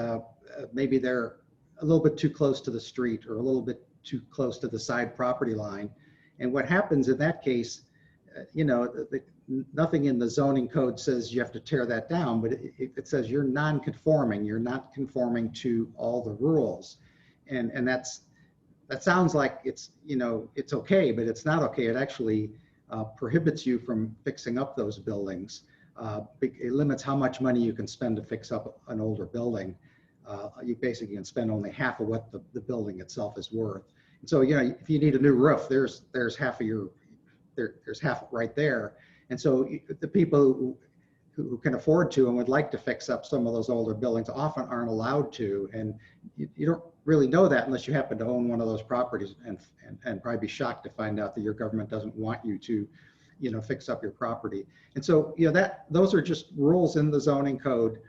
maybe they're a little bit too close to the street or a little bit too close to the side property line. And what happens in that case, you know, nothing in the zoning code says you have to tear that down, but it says you're non-conforming, you're not conforming to all the rules. And that sounds like it's, you know, it's okay, but it's not okay. It actually prohibits you from fixing up those buildings. It limits how much money you can spend to fix up an older building. You basically can spend only half of what the building itself is worth. And so, you know, if you need a new roof, there's half of your there's half right there. And so the people who can afford to and would like to fix up some of those older buildings often aren't allowed to. And you don't really know that unless you happen to own one of those properties, and probably be shocked to find out that your government doesn't want you to, fix up your property. And so, those are just rules in the zoning code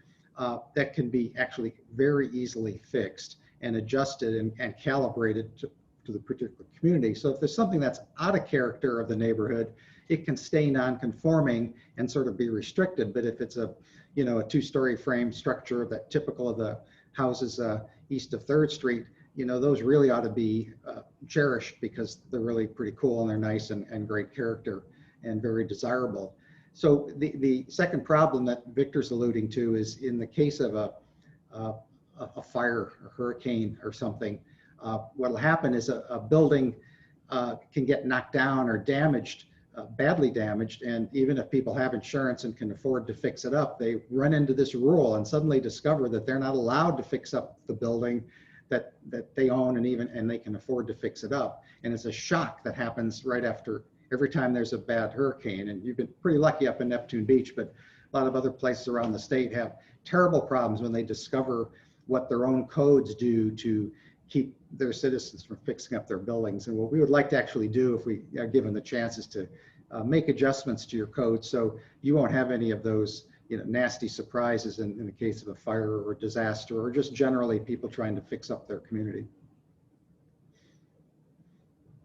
that can be actually very easily fixed and adjusted and calibrated to the particular community. So if there's something that's out of character of the neighborhood, it can stay non-conforming and sort of be restricted. But if it's a 2-story frame structure that typical of the houses east of 3rd Street, those really ought to be cherished because they're really pretty cool and they're nice and great character and very desirable. So the second problem that Victor's alluding to is in the case of a fire, a hurricane or something, what'll happen is a building can get knocked down or damaged, badly damaged, and even if people have insurance and can afford to fix it up, they run into this rule and suddenly discover that they're not allowed to fix up the building that they own and they can afford to fix it up. And it's a shock that happens right after every time there's a bad hurricane. And you've been pretty lucky up in Neptune Beach, but a lot of other places around the state have terrible problems when they discover what their own codes do to keep their citizens from fixing up their buildings. And what we would like to actually do, if we are given the chance, is to make adjustments to your code so you won't have any of those nasty surprises in the case of a fire or disaster, or just generally people trying to fix up their community.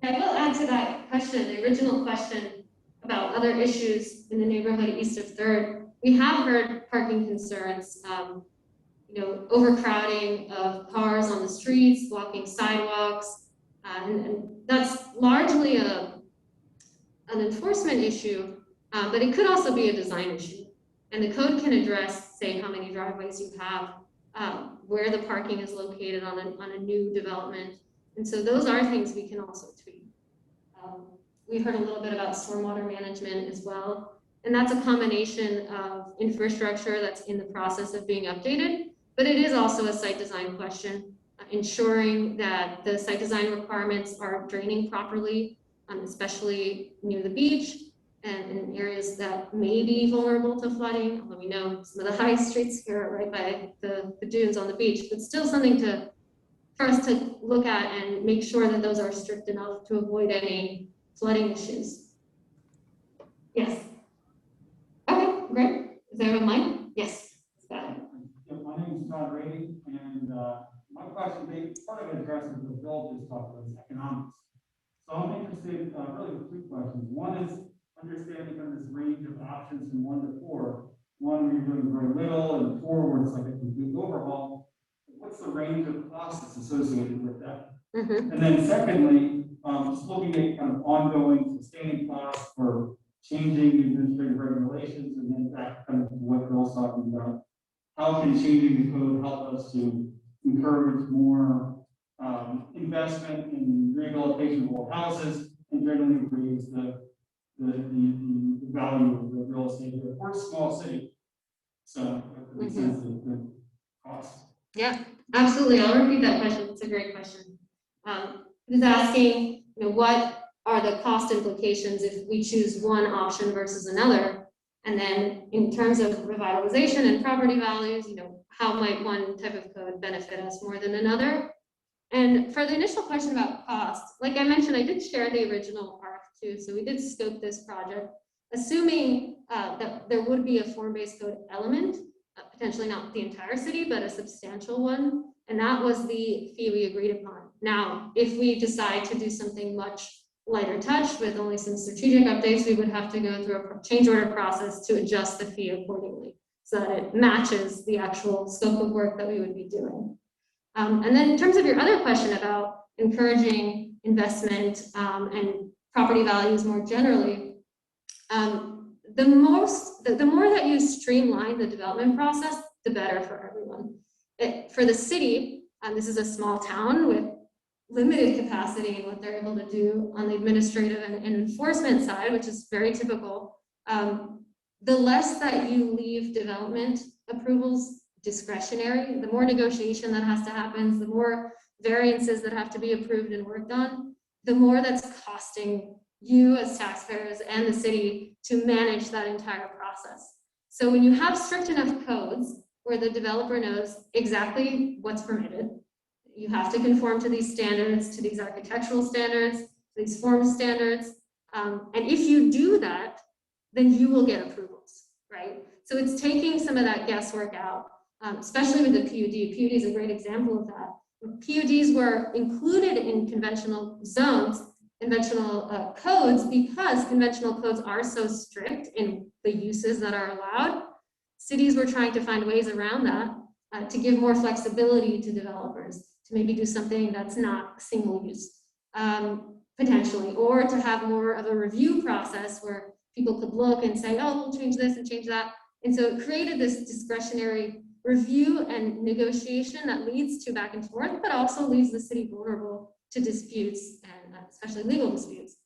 I will add to that question, the original question about other issues in the neighborhood east of 3rd. We have heard parking concerns, overcrowding of cars on the streets, blocking sidewalks, and that's largely an enforcement issue, but it could also be a design issue. And the code can address, say, how many driveways you have, where the parking is located on a new development. And so those are things we can also tweak. We heard a little bit about stormwater management as well. And that's a combination of infrastructure that's in the process of being updated, but it is also a site design question, ensuring that the site design requirements are draining properly, especially near the beach and in areas that may be vulnerable to flooding, although we know some of the high streets here are right by the dunes on the beach, but still something for us to look at and make sure that those are strict enough to avoid any flooding issues. Yes. Okay, great. Is there a mic? Yes. My name is John Rady, and my question, part of it addresses what Bill just talked about, is economics. So I'm interested, really with 2 questions. One is understanding kind of this range of options from 1 to 4. 1 where you're doing very little, and 4 where it's like a complete overhaul. What's the range of costs associated with that? Mm-hmm. And then secondly, just looking at kind of ongoing sustaining costs for changing administrative regulations, and then back kind of to what Bill's talking about. How can changing the code help us to encourage more investment in rehabilitation of old houses and generally raise the value of the real estate here? We're a small city, so it makes sense the cost. Yeah, absolutely. I'll repeat that question. It's a great question. It's asking, what are the cost implications if we choose one option versus another? And then in terms of revitalization and property values, how might one type of code benefit us more than another? And for the initial question about cost, like I mentioned, I did share the original RF2. So we did scope this project, assuming that there would be a form-based code element, potentially not the entire city, but a substantial one. And that was the fee we agreed upon. Now, if we decide to do something much lighter touch with only some strategic updates, we would have to go through a change order process to adjust the fee accordingly so that it matches the actual scope of work that we would be doing. And then in terms of your other question about encouraging investment and property values more generally, the more that you streamline the development process, the better for everyone. For the city, this is a small town with limited capacity in what they're able to do on the administrative and enforcement side, which is very typical. The less that you leave development approvals discretionary, the more negotiation that has to happen, the more variances that have to be approved and worked on, the more that's costing you as taxpayers and the city to manage that entire process. So when you have strict enough codes where the developer knows exactly what's permitted, you have to conform to these standards, to these architectural standards, to these form standards. And if you do that, then you will get approvals, right? So it's taking some of that guesswork out, especially with the PUD. PUD is a great example of that. PUDs were included in conventional zones, conventional codes, because conventional codes are so strict in the uses that are allowed. Cities were trying to find ways around that to give more flexibility to developers, to maybe do something that's not single use, potentially, or to have more of a review process where people could look and say, oh, we'll change this and change that. And so it created this discretionary review and negotiation that leads to back and forth, but also leaves the city vulnerable to disputes, and especially legal disputes.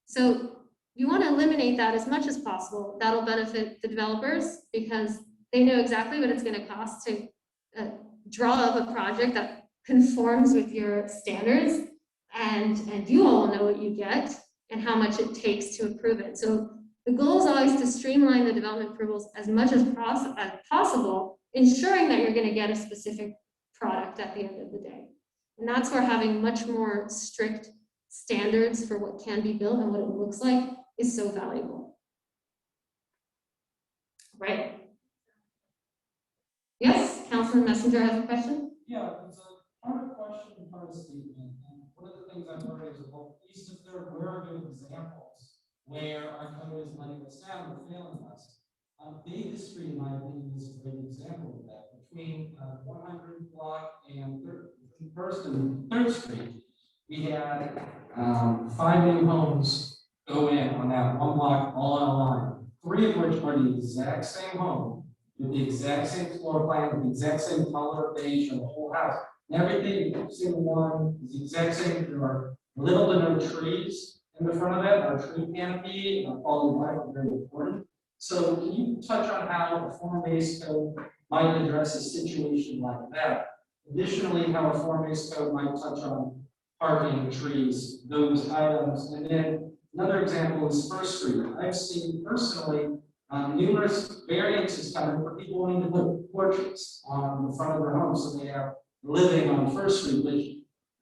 So you want to eliminate that as much as possible. That'll benefit the developers because they know exactly what it's going to cost to draw up a project that conforms with your standards, and you all know what you get and how much it takes to approve it. So the goal is always to streamline the development approvals as much as possible, ensuring that you're going to get a specific product at the end of the day. And that's where having much more strict standards for what can be built and what it looks like is so valuable. Right. Yes, Councilman Messenger has a question? Yeah, it's a part of question and part of statement. And one of the things I've heard is, well, at least if there were good examples where our code is letting us down or failing us. Davis Street, in my opinion, is a great example of that. Between 100 block and First and Third Street, we had 5 new homes go in on that one block, all on a line. 3 of which are the exact same home, with the exact same floor plan, with the exact same color, beige, and the whole house. And everything, every single one is the exact same. There are little to no trees in the front of it. Our tree canopy and quality of life are very important. So can you touch on how a form-based code might address a situation like that? Additionally, how a form-based code might touch on parking, trees, those items. And then another example is First Street. I've seen personally numerous variances coming for people wanting to put porches on the front of their home, so they have living on First Street, which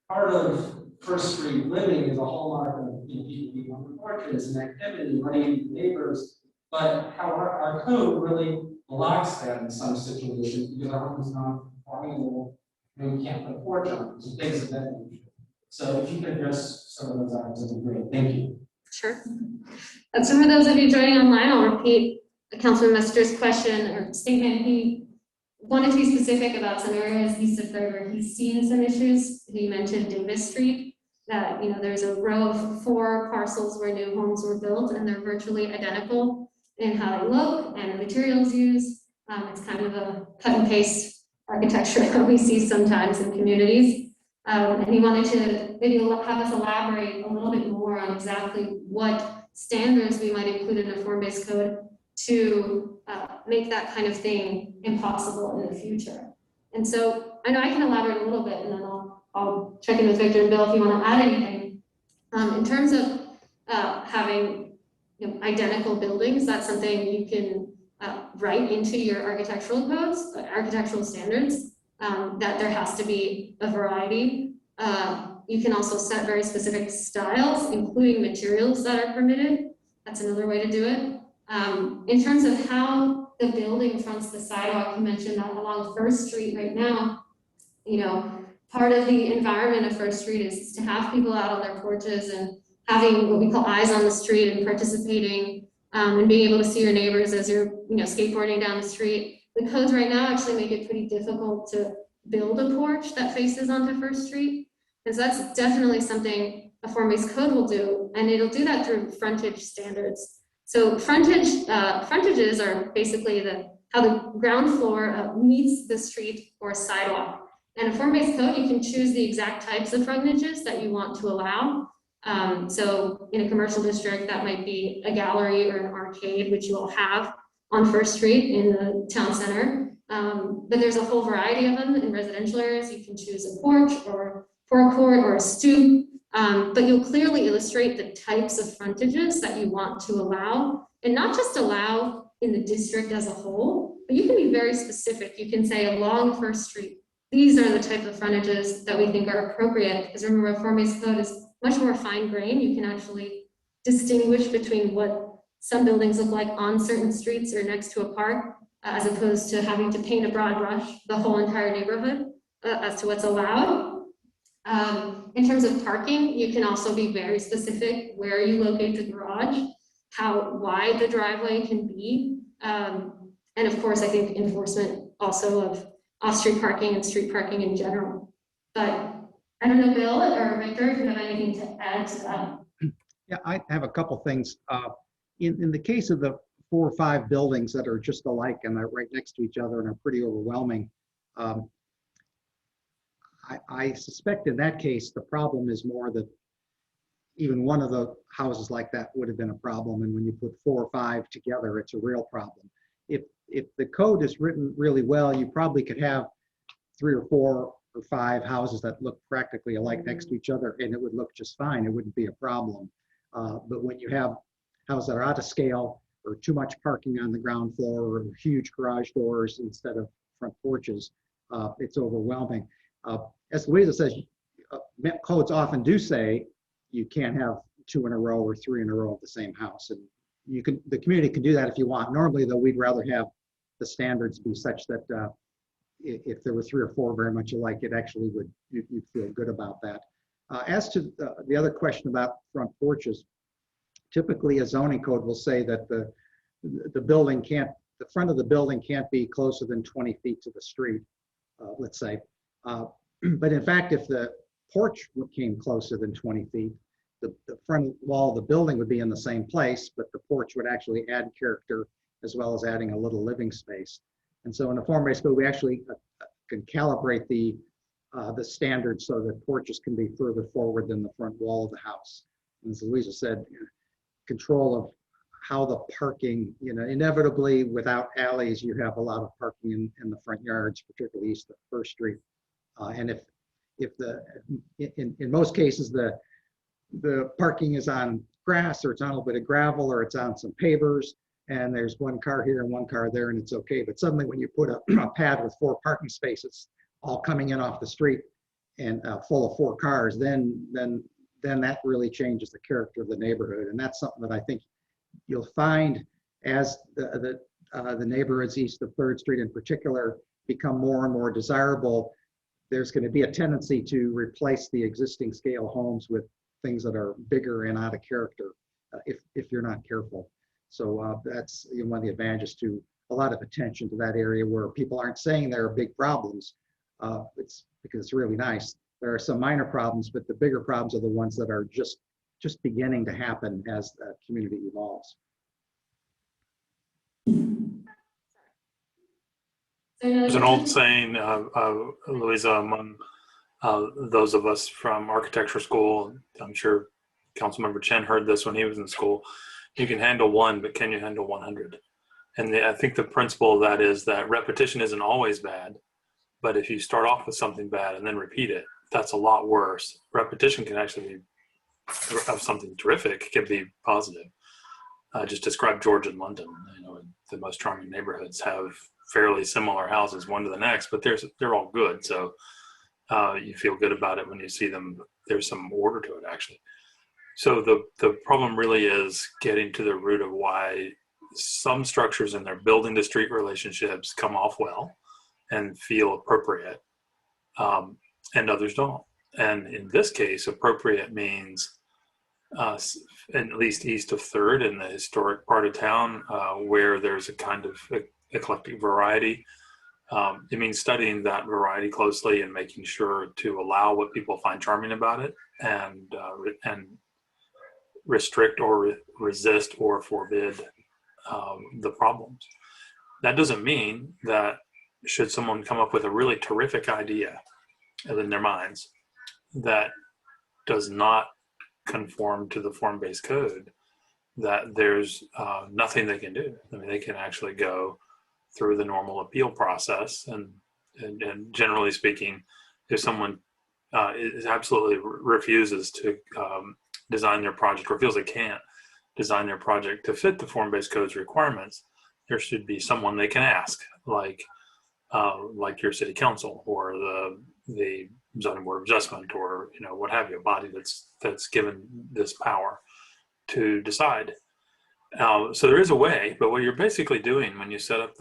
part of First Street living is a hallmark of people being on the porches and activity, running into neighbors. But how our code really blocks that in some situations because our home is not conforming and we can't put a porch on it, so things of that nature. So if you could address some of those items, that'd be great. Thank you. Sure. So for those of you joining online, I'll repeat Councilman Messenger's question or statement. He wanted to be specific about some areas east of Third where he's seen some issues. He mentioned Davis Street, that there's a row of 4 parcels where new homes were built and they're virtually identical in how they look and the materials used. It's kind of a cut and paste architecture that we see sometimes in communities. And he wanted to maybe have us elaborate a little bit more on exactly what standards we might include in a form-based code to make that kind of thing impossible in the future. And so I know I can elaborate a little bit, and then I'll check in with Victor and Bill if you want to add anything. In terms of having identical buildings, that's something you can write into your architectural codes, architectural standards, that there has to be a variety. You can also set very specific styles, including materials that are permitted. That's another way to do it. In terms of how the building fronts the sidewalk, you mentioned that along First Street right now, part of the environment of First Street is to have people out on their porches and having what we call eyes on the street and participating and being able to see your neighbors as you're skateboarding down the street. The codes right now actually make it pretty difficult to build a porch that faces onto First Street. And so that's definitely something a form-based code will do, and it'll do that through frontage standards. So frontages are basically how the ground floor meets the street or sidewalk. And a form-based code, you can choose the exact types of frontages that you want to allow. So in a commercial district, that might be a gallery or an arcade, which you all have on First Street in the town center. But there's a whole variety of them in residential areas. You can choose a porch or forecourt or a stoop. But you'll clearly illustrate the types of frontages that you want to allow, and not just allow in the district as a whole, but you can be very specific. You can say along First Street, these are the type of frontages that we think are appropriate, because remember, form-based code is much more fine-grained. You can actually distinguish between what some buildings look like on certain streets or next to a park, as opposed to having to paint a broad brush the whole entire neighborhood as to what's allowed. In terms of parking, you can also be very specific where you locate the garage, how wide the driveway can be. And of course, I think enforcement also of off-street parking and street parking in general. But I don't know, Bill or Victor, if you have anything to add to that. Yeah, I have a couple things. In the case of the 4 or 5 buildings that are just alike and they're right next to each other and are pretty overwhelming, I suspect in that case, the problem is more that even one of the houses like that would have been a problem. And when you put 4 or 5 together, it's a real problem. If the code is written really well, you probably could have 3 or 4 or 5 houses that look practically alike next to each other, and it would look just fine. It wouldn't be a problem. But when you have houses that are out of scale, or too much parking on the ground floor, or huge garage doors instead of front porches, it's overwhelming. As Louisa says, codes often do say you can't have 2 in a row or 3 in a row of the same house, and the community can do that if you want. Normally, though, we'd rather have the standards be such that if there were 3 or 4 very much alike, it actually would, you'd feel good about that. As to the other question about front porches, typically a zoning code will say that the front of the building can't be closer than 20 feet to the street, let's say. But in fact, if the porch came closer than 20 feet, the front wall of the building would be in the same place, but the porch would actually add character as well as adding a little living space. And so in the form-based code, we actually can calibrate the standards so that porches can be further forward than the front wall of the house. And as Louisa said, control of how the parking, inevitably without alleys, you have a lot of parking in the front yards, particularly east of First Street. And in most cases, the parking is on grass, or it's on a little bit of gravel, or it's on some pavers, and there's 1 car here and 1 car there, and it's okay. But suddenly when you put a pad with 4 parking spaces all coming in off the street and full of 4 cars, then that really changes the character of the neighborhood. And that's something that I think you'll find as the neighborhoods east of 3rd Street in particular become more and more desirable. There's going to be a tendency to replace the existing scale homes with things that are bigger and out of character if you're not careful. So that's one of the advantages to a lot of attention to that area where people aren't saying there are big problems. It's because it's really nice. There are some minor problems, but the bigger problems are the ones that are just beginning to happen as the community evolves. There's an old saying, Louisa, among those of us from architecture school, I'm sure Councilmember Chen heard this when he was in school: you can handle 1, but can you handle 100? And I think the principle of that is that repetition isn't always bad, but if you start off with something bad and then repeat it, that's a lot worse. Repetition can actually be of something terrific. It can be positive. Just describe George and London. The most charming neighborhoods have fairly similar houses one to the next, but they're all good. So you feel good about it when you see them. There's some order to it, actually. So the problem really is getting to the root of why some structures in their building to street relationships come off well and feel appropriate, and others don't. And in this case, appropriate means at least east of 3rd in the historic part of town, where there's a kind of eclectic variety. It means studying that variety closely and making sure to allow what people find charming about it, and restrict or resist or forbid the problems. That doesn't mean that should someone come up with a really terrific idea in their minds that does not conform to the form-based code, that there's nothing they can do. I mean, they can actually go through the normal appeal process, and generally speaking, if someone absolutely refuses to design their project, or feels they can't design their project to fit the form-based code's requirements, there should be someone they can ask, like your city council or the zoning board of adjustment, or what have you, a body that's given this power to decide. So there is a way, but what you're basically doing when you set up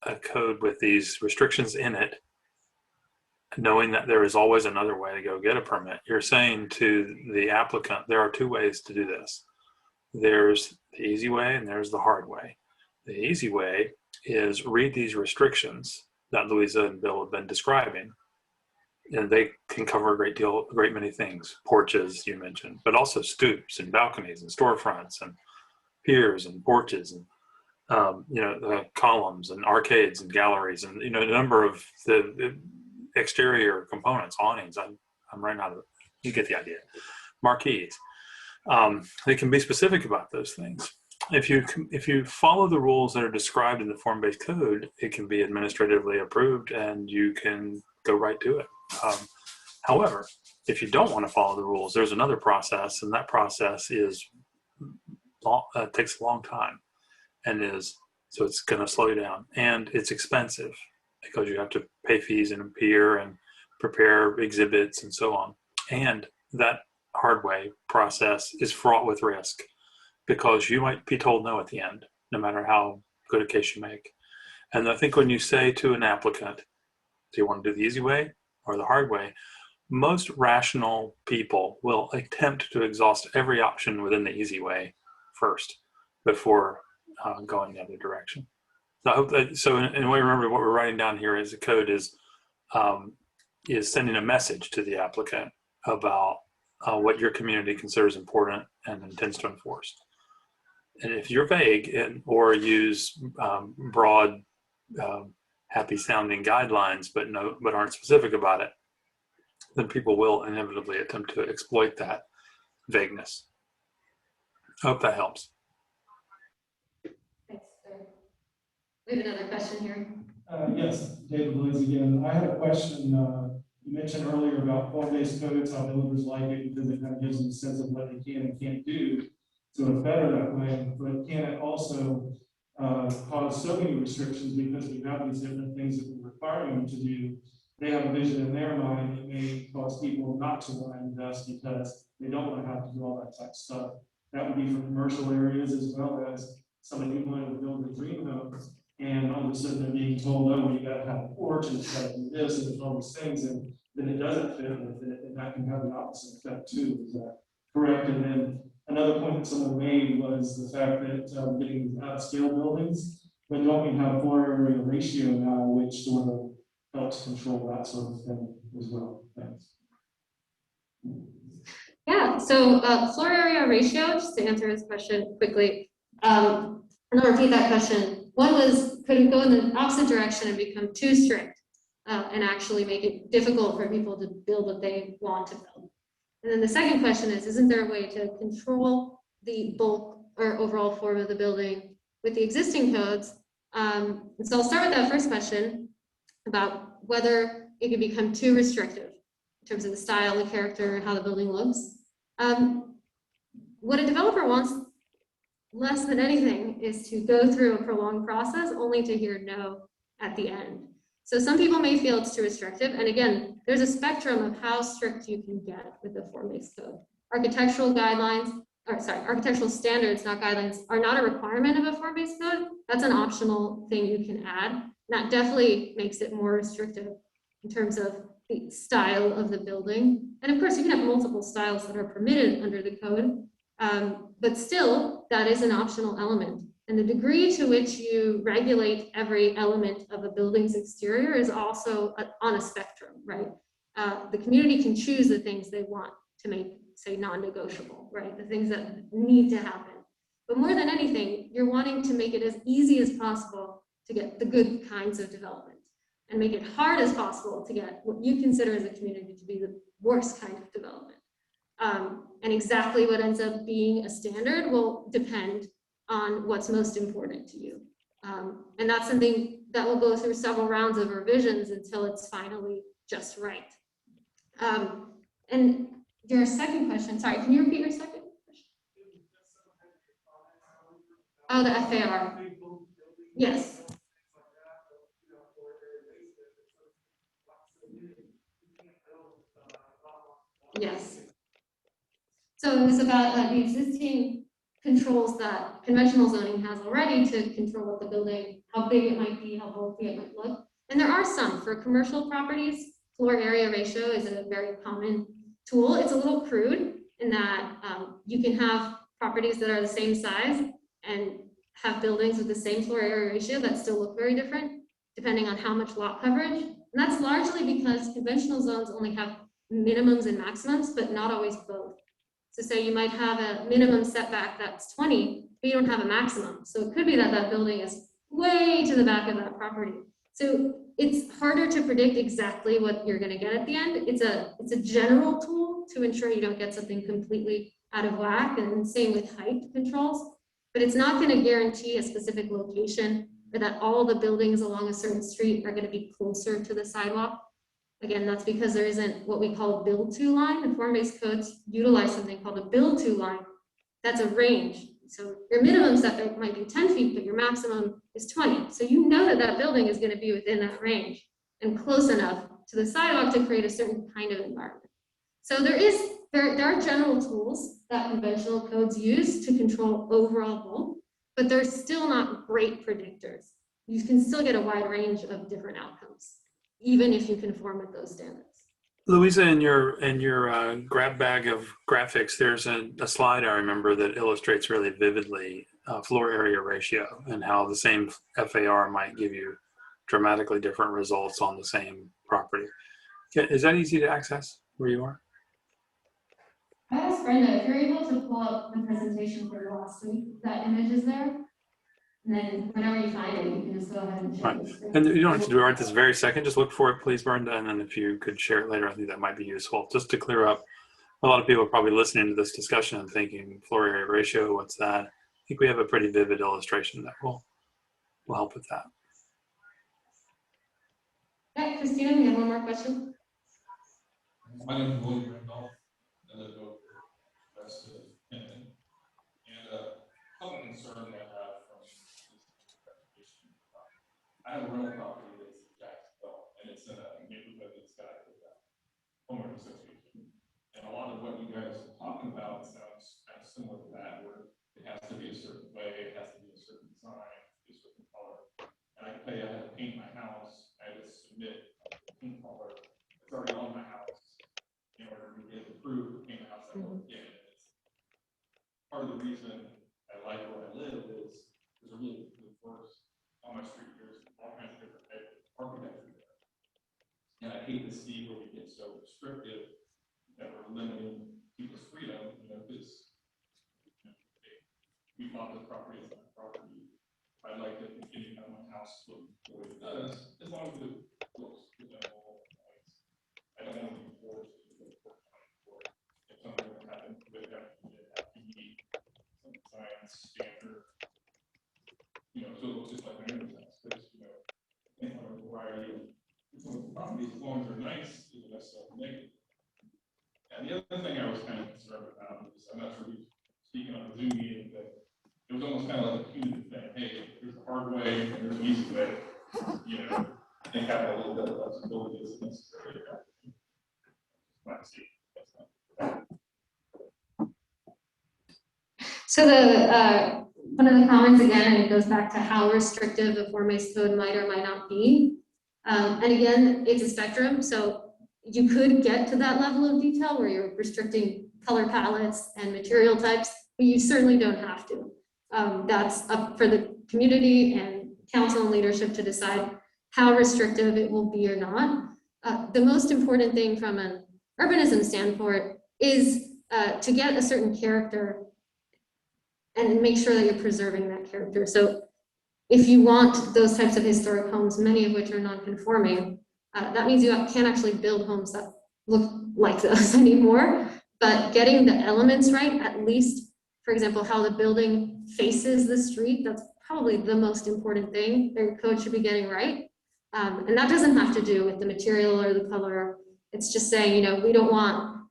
a code with these restrictions in it, knowing that there is always another way to go get a permit, you're saying to the applicant, there are two ways to do this. There's the easy way and there's the hard way. The easy way is read these restrictions that Louisa and Bill have been describing, and they can cover a great many things. Porches, you mentioned, but also stoops and balconies and storefronts and piers and porches and columns and arcades and galleries and a number of the exterior components, awnings. I'm running out of it. You get the idea. Marquees. They can be specific about those things. If you follow the rules that are described in the form-based code, it can be administratively approved and you can go right to it. However, if you don't want to follow the rules, there's another process, and that process takes a long time, so it's going to slow you down, and it's expensive because you have to pay fees and appear and prepare exhibits and so on. And that hard way process is fraught with risk, because you might be told no at the end, no matter how good a case you make. And I think when you say to an applicant, do you want to do the easy way or the hard way, most rational people will attempt to exhaust every option within the easy way first before going the other direction. So I hope that, so in a way, remember what we're writing down here as a code is sending a message to the applicant about what your community considers important and intends to enforce. And if you're vague or use broad, happy-sounding guidelines, but aren't specific about it, then people will inevitably attempt to exploit that vagueness. I hope that helps. Thanks, sir. We have another question here. Yes, David Williams again. I had a question. You mentioned earlier about form-based codes, how builders like it because it kind of gives them a sense of what they can and can't do. So it's better that way, but can it also cause so many restrictions because we have these different things that we're requiring them to do? They have a vision in their mind that may cause people not to want to invest because they don't want to have to do all that type of stuff. That would be for commercial areas as well as somebody who wanted to build a dream home, and all of a sudden they're being told, oh, you got to have a porch and it's got to do this and there's all these things, and then it doesn't fit with it, and that can have the opposite effect too. Is that correct? And then another point that someone made was the fact that we're getting these out-of-scale buildings, but don't we have floor area ratio now, which sort of helps control that sort of thing as well? Thanks. Yeah, so floor area ratio, just to answer this question quickly, and I'll repeat that question. One was, could it go in the opposite direction and become too strict and actually make it difficult for people to build what they want to build? And then the second question is, isn't there a way to control the bulk or overall form of the building with the existing codes? And so I'll start with that first question about whether it could become too restrictive in terms of the style, the character, and how the building looks. What a developer wants less than anything is to go through a prolonged process only to hear no at the end. So some people may feel it's too restrictive. And again, there's a spectrum of how strict you can get with the form-based code. Architectural guidelines, architectural standards, not guidelines, are not a requirement of a form-based code. That's an optional thing you can add. And that definitely makes it more restrictive in terms of the style of the building. And of course, you can have multiple styles that are permitted under the code, but still, that is an optional element. And the degree to which you regulate every element of a building's exterior is also on a spectrum, right? The community can choose the things they want to make, say, non-negotiable, right? The things that need to happen. But more than anything, you're wanting to make it as easy as possible to get the good kinds of development and make it hard as possible to get what you consider as a community to be the worst kind of development. And exactly what ends up being a standard will depend on what's most important to you. And that's something that will go through several rounds of revisions until it's finally just right. And your second question, sorry, can you repeat your second question? Oh, the FAR. Yes. Yes. So it was about the existing controls that conventional zoning has already to control what the building, how big it might be, how bulky it might look. And there are some for commercial properties. Floor area ratio is a very common tool. It's a little crude in that you can have properties that are the same size and have buildings with the same floor area ratio that still look very different depending on how much lot coverage. And that's largely because conventional zones only have minimums and maximums, but not always both. So say you might have a minimum setback that's 20, but you don't have a maximum. So it could be that that building is way to the back of that property. So it's harder to predict exactly what you're going to get at the end. It's a general tool to ensure you don't get something completely out of whack, and same with height controls. But it's not going to guarantee a specific location or that all the buildings along a certain street are going to be closer to the sidewalk. Again, that's because there isn't what we call a build-to line. And form-based codes utilize something called a build-to line. That's a range. So your minimum setback might be 10 feet, but your maximum is 20. So you know that that building is going to be within that range and close enough to the sidewalk to create a certain kind of environment. So there are general tools that conventional codes use to control overall bulk, but they're still not great predictors. You can still get a wide range of different outcomes, even if you conform with those standards. Louisa, in your grab bag of graphics, there's a slide I remember that illustrates really vividly floor area ratio and how the same FAR might give you dramatically different results on the same property. Is that easy to access where you are? I asked Brenda if you're able to pull up the presentation for last week, that image is there. And then whenever you find it, you can just go ahead and share it. And you don't have to do it right this very second. Just look for it, please, Brenda. And then if you could share it later, I think that might be useful. Just to clear up, a lot of people are probably listening to this discussion and thinking floor area ratio, what's that? I think we have a pretty vivid illustration that will help with that. Yeah, Christina, we have one more question. My name is William Randolph. I live over west of Hinton. And a couple concerns I have from this presentation. I have a rental property that's in Jacksonville, and it's in a neighborhood that's got a homeowner association. And a lot of what you guys are talking about sounds kind of similar to that, where it has to be a certain way, it has to be a certain design, a certain color. And I can tell you, I had to paint my house. I had to submit a paint color that's already on my house in order to get approved to paint the house I want to get. Part of the reason I like where I live is there's a really good works on my street. There's all kinds of different types of architecture there. And I hate to see where we get so restrictive that we're limiting people's freedom, because we bought this property as my property. I'd like to continue to have my house look the way it does, as long as it looks presentable. I don't want to be forced to do it. If something would happen, it would have to meet some science standard, so it looks just like my neighbor's house. Because, I think on a variety of properties, as long as they're nice, isn't necessarily negative. And the other thing I was kind of concerned about is, I'm not sure who's speaking on the Zoom meeting, but it was almost kind of like a punitive thing. Hey, there's a hard way and there's an easy way. I think having a little bit of flexibility is necessary. Let's see. So one of the comments again, and it goes back to how restrictive a form-based code might or might not be. And again, it's a spectrum. So you could get to that level of detail where you're restricting color palettes and material types, but you certainly don't have to. That's up for the community and council and leadership to decide how restrictive it will be or not. The most important thing from an urbanism standpoint is to get a certain character and make sure that you're preserving that character. So if you want those types of historic homes, many of which are non-conforming, that means you can't actually build homes that look like those anymore. But getting the elements right, at least, for example, how the building faces the street, that's probably the most important thing that your code should be getting right. And that doesn't have to do with the material or the color. It's just saying, you know, we don't want,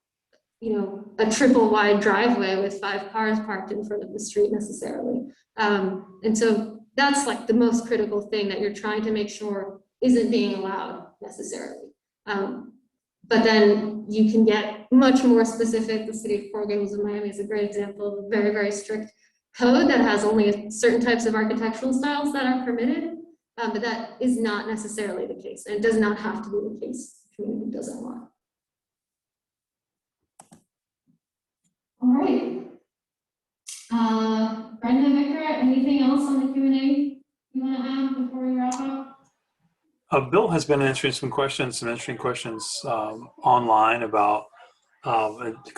you know, a triple wide driveway with 5 cars parked in front of the street necessarily. And so that's like the most critical thing that you're trying to make sure isn't being allowed necessarily. But then you can get much more specific. The city of Coral Gables in Miami is a great example of a very, very strict code that has only certain types of architectural styles that are permitted, but that is not necessarily the case, and it does not have to be the case. The community doesn't want. All right. Brenda, Victor, anything else on the Q&A you want to add before we wrap up? Bill has been answering some interesting questions online about,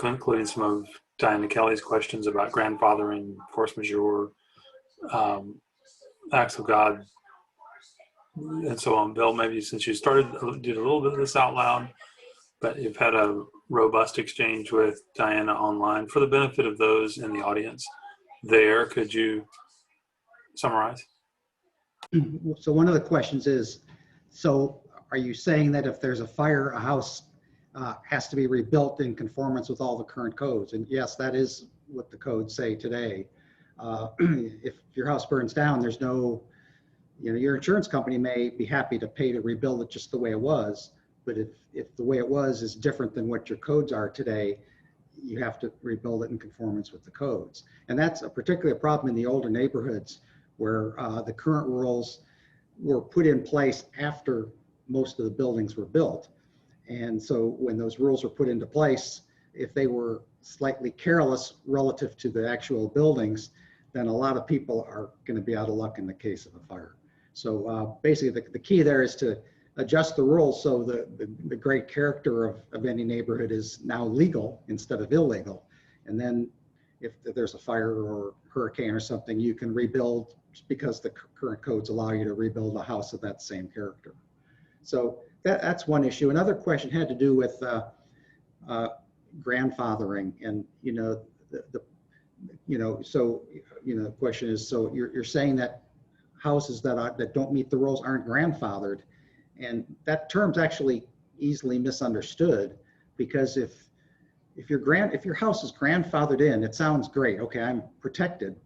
including some of Diana Kelly's questions about grandfathering, force majeure, acts of God, and so on. Bill, maybe since you did a little bit of this out loud, but you've had a robust exchange with Diana online. For the benefit of those in the audience there, could you summarize? So one of the questions is, so are you saying that if there's a fire, a house has to be rebuilt in conformance with all the current codes? And yes, that is what the codes say today. If your house burns down, there's no, you know, your insurance company may be happy to pay to rebuild it just the way it was. But if the way it was is different than what your codes are today, you have to rebuild it in conformance with the codes. And that's a particular problem in the older neighborhoods where the current rules were put in place after most of the buildings were built. And so when those rules were put into place, if they were slightly careless relative to the actual buildings, then a lot of people are going to be out of luck in the case of a fire. So basically the key there is to adjust the rules so the great character of any neighborhood is now legal instead of illegal. And then if there's a fire or hurricane or something, you can rebuild because the current codes allow you to rebuild a house of that same character. So that's one issue. Another question had to do with grandfathering, and the question is, so you're saying that houses that don't meet the rules aren't grandfathered, and that term's actually easily misunderstood, because if your house is grandfathered in, it sounds great. Okay, I'm protected,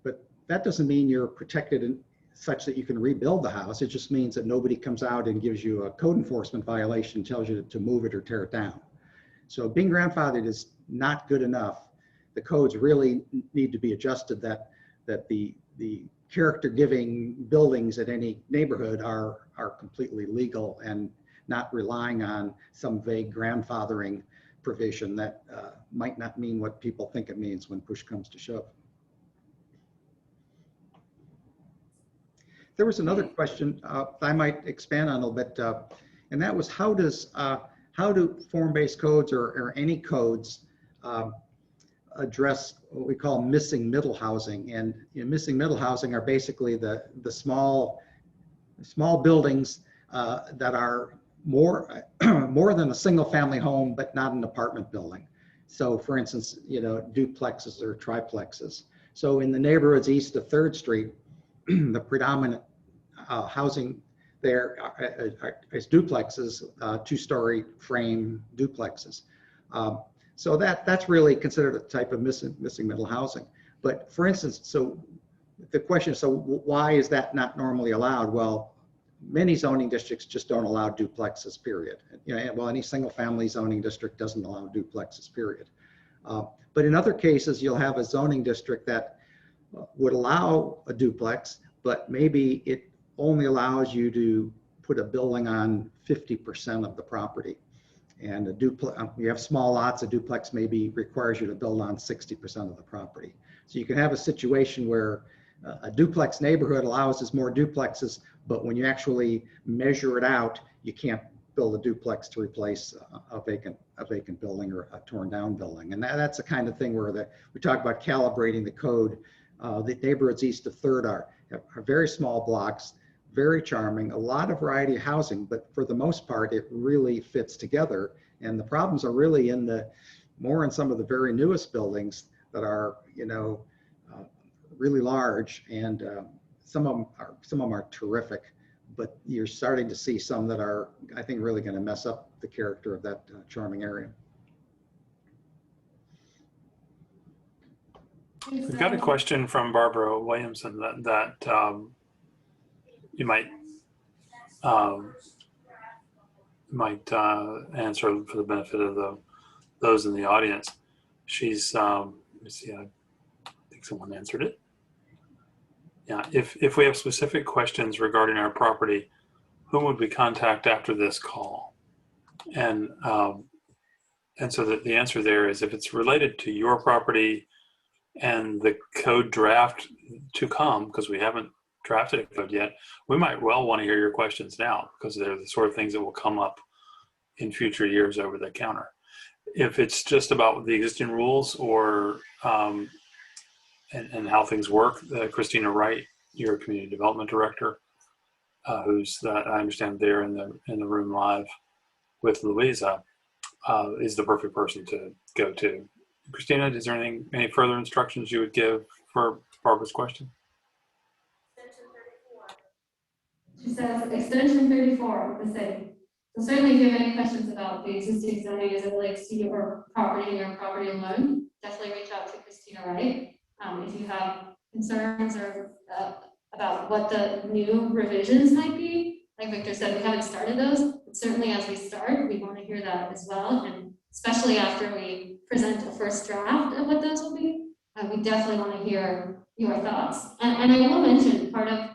but that doesn't mean you're protected in such that you can rebuild the house. It just means that nobody comes out and gives you a code enforcement violation, tells you to move it or tear it down. So being grandfathered is not good enough. The codes really need to be adjusted that the character giving buildings at any neighborhood are completely legal and not relying on some vague grandfathering provision that might not mean what people think it means when push comes to shove. There was another question I might expand on a little bit, and that was how do form-based codes or any codes address what we call missing middle housing? And missing middle housing are basically the small buildings that are more than a single family home, but not an apartment building. So for instance, duplexes or triplexes. So in the neighborhoods east of 3rd Street, the predominant housing there is duplexes, 2-story frame duplexes. So that's really considered a type of missing middle housing. But for instance, so the question is, so why is that not normally allowed? Well, many zoning districts just don't allow duplexes, period. Well, any single family zoning district doesn't allow duplexes, period. But in other cases, you'll have a zoning district that would allow a duplex, but maybe it only allows you to put a building on 50% of the property. And you have small lots, a duplex maybe requires you to build on 60% of the property. So you can have a situation where a duplex neighborhood allows us more duplexes, but when you actually measure it out, you can't build a duplex to replace a vacant building or a torn down building. And that's the kind of thing where we talk about calibrating the code. The neighborhoods east of 3rd are very small blocks, very charming, a lot of variety of housing, but for the most part, it really fits together. And the problems are really more in some of the very newest buildings that are, really large, and some of them are terrific, but you're starting to see some that are, I think, really going to mess up the character of that charming area. We've got a question from Barbara Williamson that you might answer for the benefit of those in the audience. She's, let me see, I think someone answered it. Yeah, if we have specific questions regarding our property, whom would we contact after this call? And so the answer there is, if it's related to your property and the code draft to come, because we haven't drafted a code yet, we might well want to hear your questions now, because they're the sort of things that will come up in future years over the counter. If it's just about the existing rules or and how things work, Christina Wright, your community development director, who's I understand there in the room live with Louisa, is the perfect person to go to. Christina, is there any further instructions you would give for Barbara's question? She says extension 34, the same. So certainly if you have any questions about the existing zoning as it relates to your property alone, definitely reach out to Christina Wright. If you have concerns or about what the new revisions might be, like Victor said, we haven't started those, but certainly as we start, we want to hear that as well. And especially after we present a first draft of what those will be, we definitely want to hear your thoughts. And I will mention part of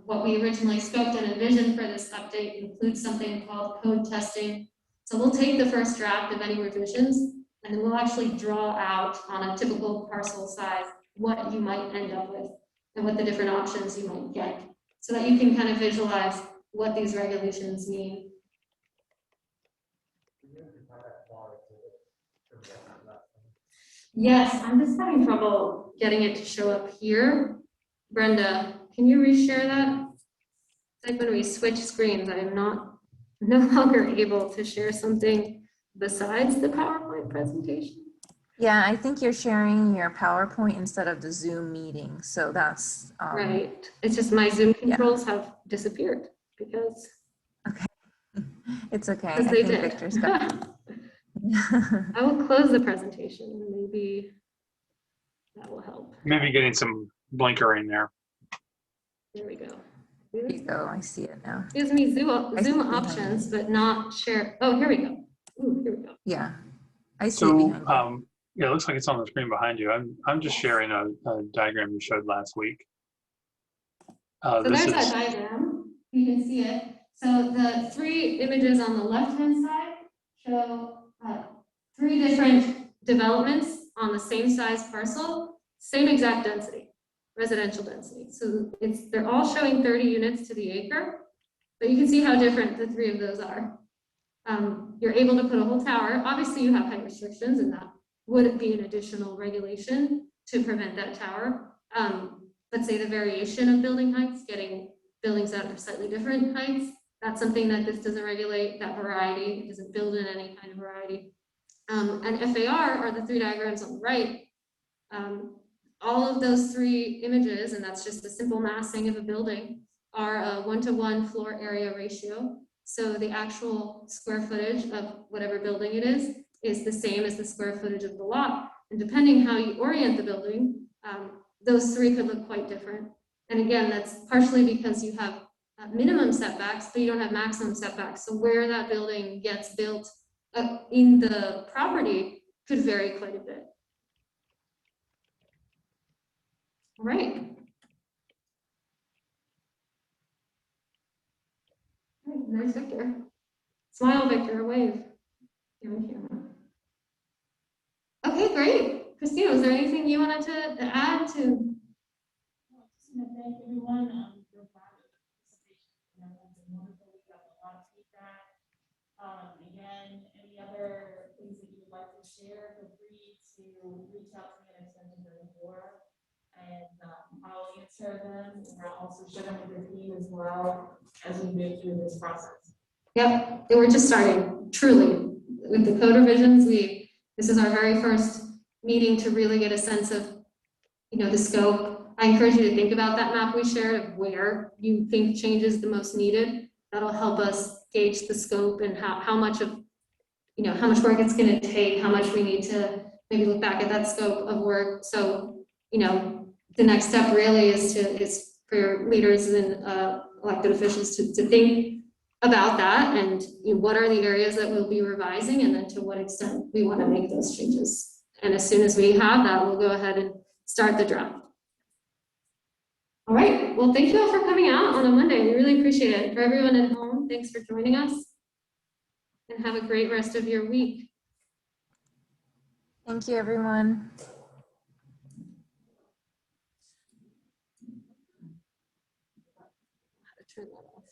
what we originally scoped and envisioned for this update includes something called code testing. So we'll take the first draft of any revisions, and then we'll actually draw out on a typical parcel size what you might end up with and what the different options you might get, so that you can kind of visualize what these regulations mean. Yes, I'm just having trouble getting it to show up here. Brenda, can you reshare that? It's like when we switch screens, I am no longer able to share something besides the PowerPoint presentation. Yeah, I think you're sharing your PowerPoint instead of the Zoom meeting. So that's right. It's just my Zoom controls have disappeared because. Okay. It's okay. I they think did. Victor's got I will close the presentation and maybe that will help. Maybe getting some blinkering there. There we go. There you go. I see it now. Gives me Zoom options, but not share. Oh, here we go. Ooh, here we go. Yeah, I see it behind you. Yeah, it looks like it's on the screen behind you. I'm just sharing a diagram you showed last week. So there's that diagram. You can see it. So the three images on the left-hand side show three different developments on the same size parcel, same exact density, residential density. So they're all showing 30 units to the acre, but you can see how different the three of those are. You're able to put a whole tower. Obviously you have height restrictions, and that would be an additional regulation to prevent that tower. Let's say the variation of building heights, getting buildings that are slightly different heights, that's something that this doesn't regulate, that variety. It doesn't build in any kind of variety. And FAR are the three diagrams on the right. All of those three images, and that's just a simple massing of a building, are a 1-to-1 floor area ratio. So the actual square footage of whatever building it is the same as the square footage of the lot. And depending how you orient the building, those three could look quite different. And again, that's partially because you have minimum setbacks, but you don't have maximum setbacks. So where that building gets built in the property could vary quite a bit. All right. There's Victor. Smile, Victor, wave. You're on camera. Okay, great. Christina, was there anything you wanted to add to? I just want to thank everyone for participation. It's been wonderful. We got a lot of feedback. Again, any other things that you would like to share, feel free to reach out to me at extension 34, and I'll answer them, and I'll also share them with the team as well as we move through this process. Yep, we're just starting, truly. With the code revisions, this is our very first meeting to really get a sense of, the scope. I encourage you to think about that map we shared of where you think change is the most needed. That'll help us gauge the scope and how much of, how much work it's gonna take, how much we need to maybe look back at that scope of work. So, the next step really is for your leaders and elected officials to think about that and what are the areas that we'll be revising and then to what extent we want to make those changes. And as soon as we have that, we'll go ahead and start the draft. All right, well, thank you all for coming out on a Monday. We really appreciate it. For everyone at home, thanks for joining us and have a great rest of your week. Thank you, everyone. Turn that off.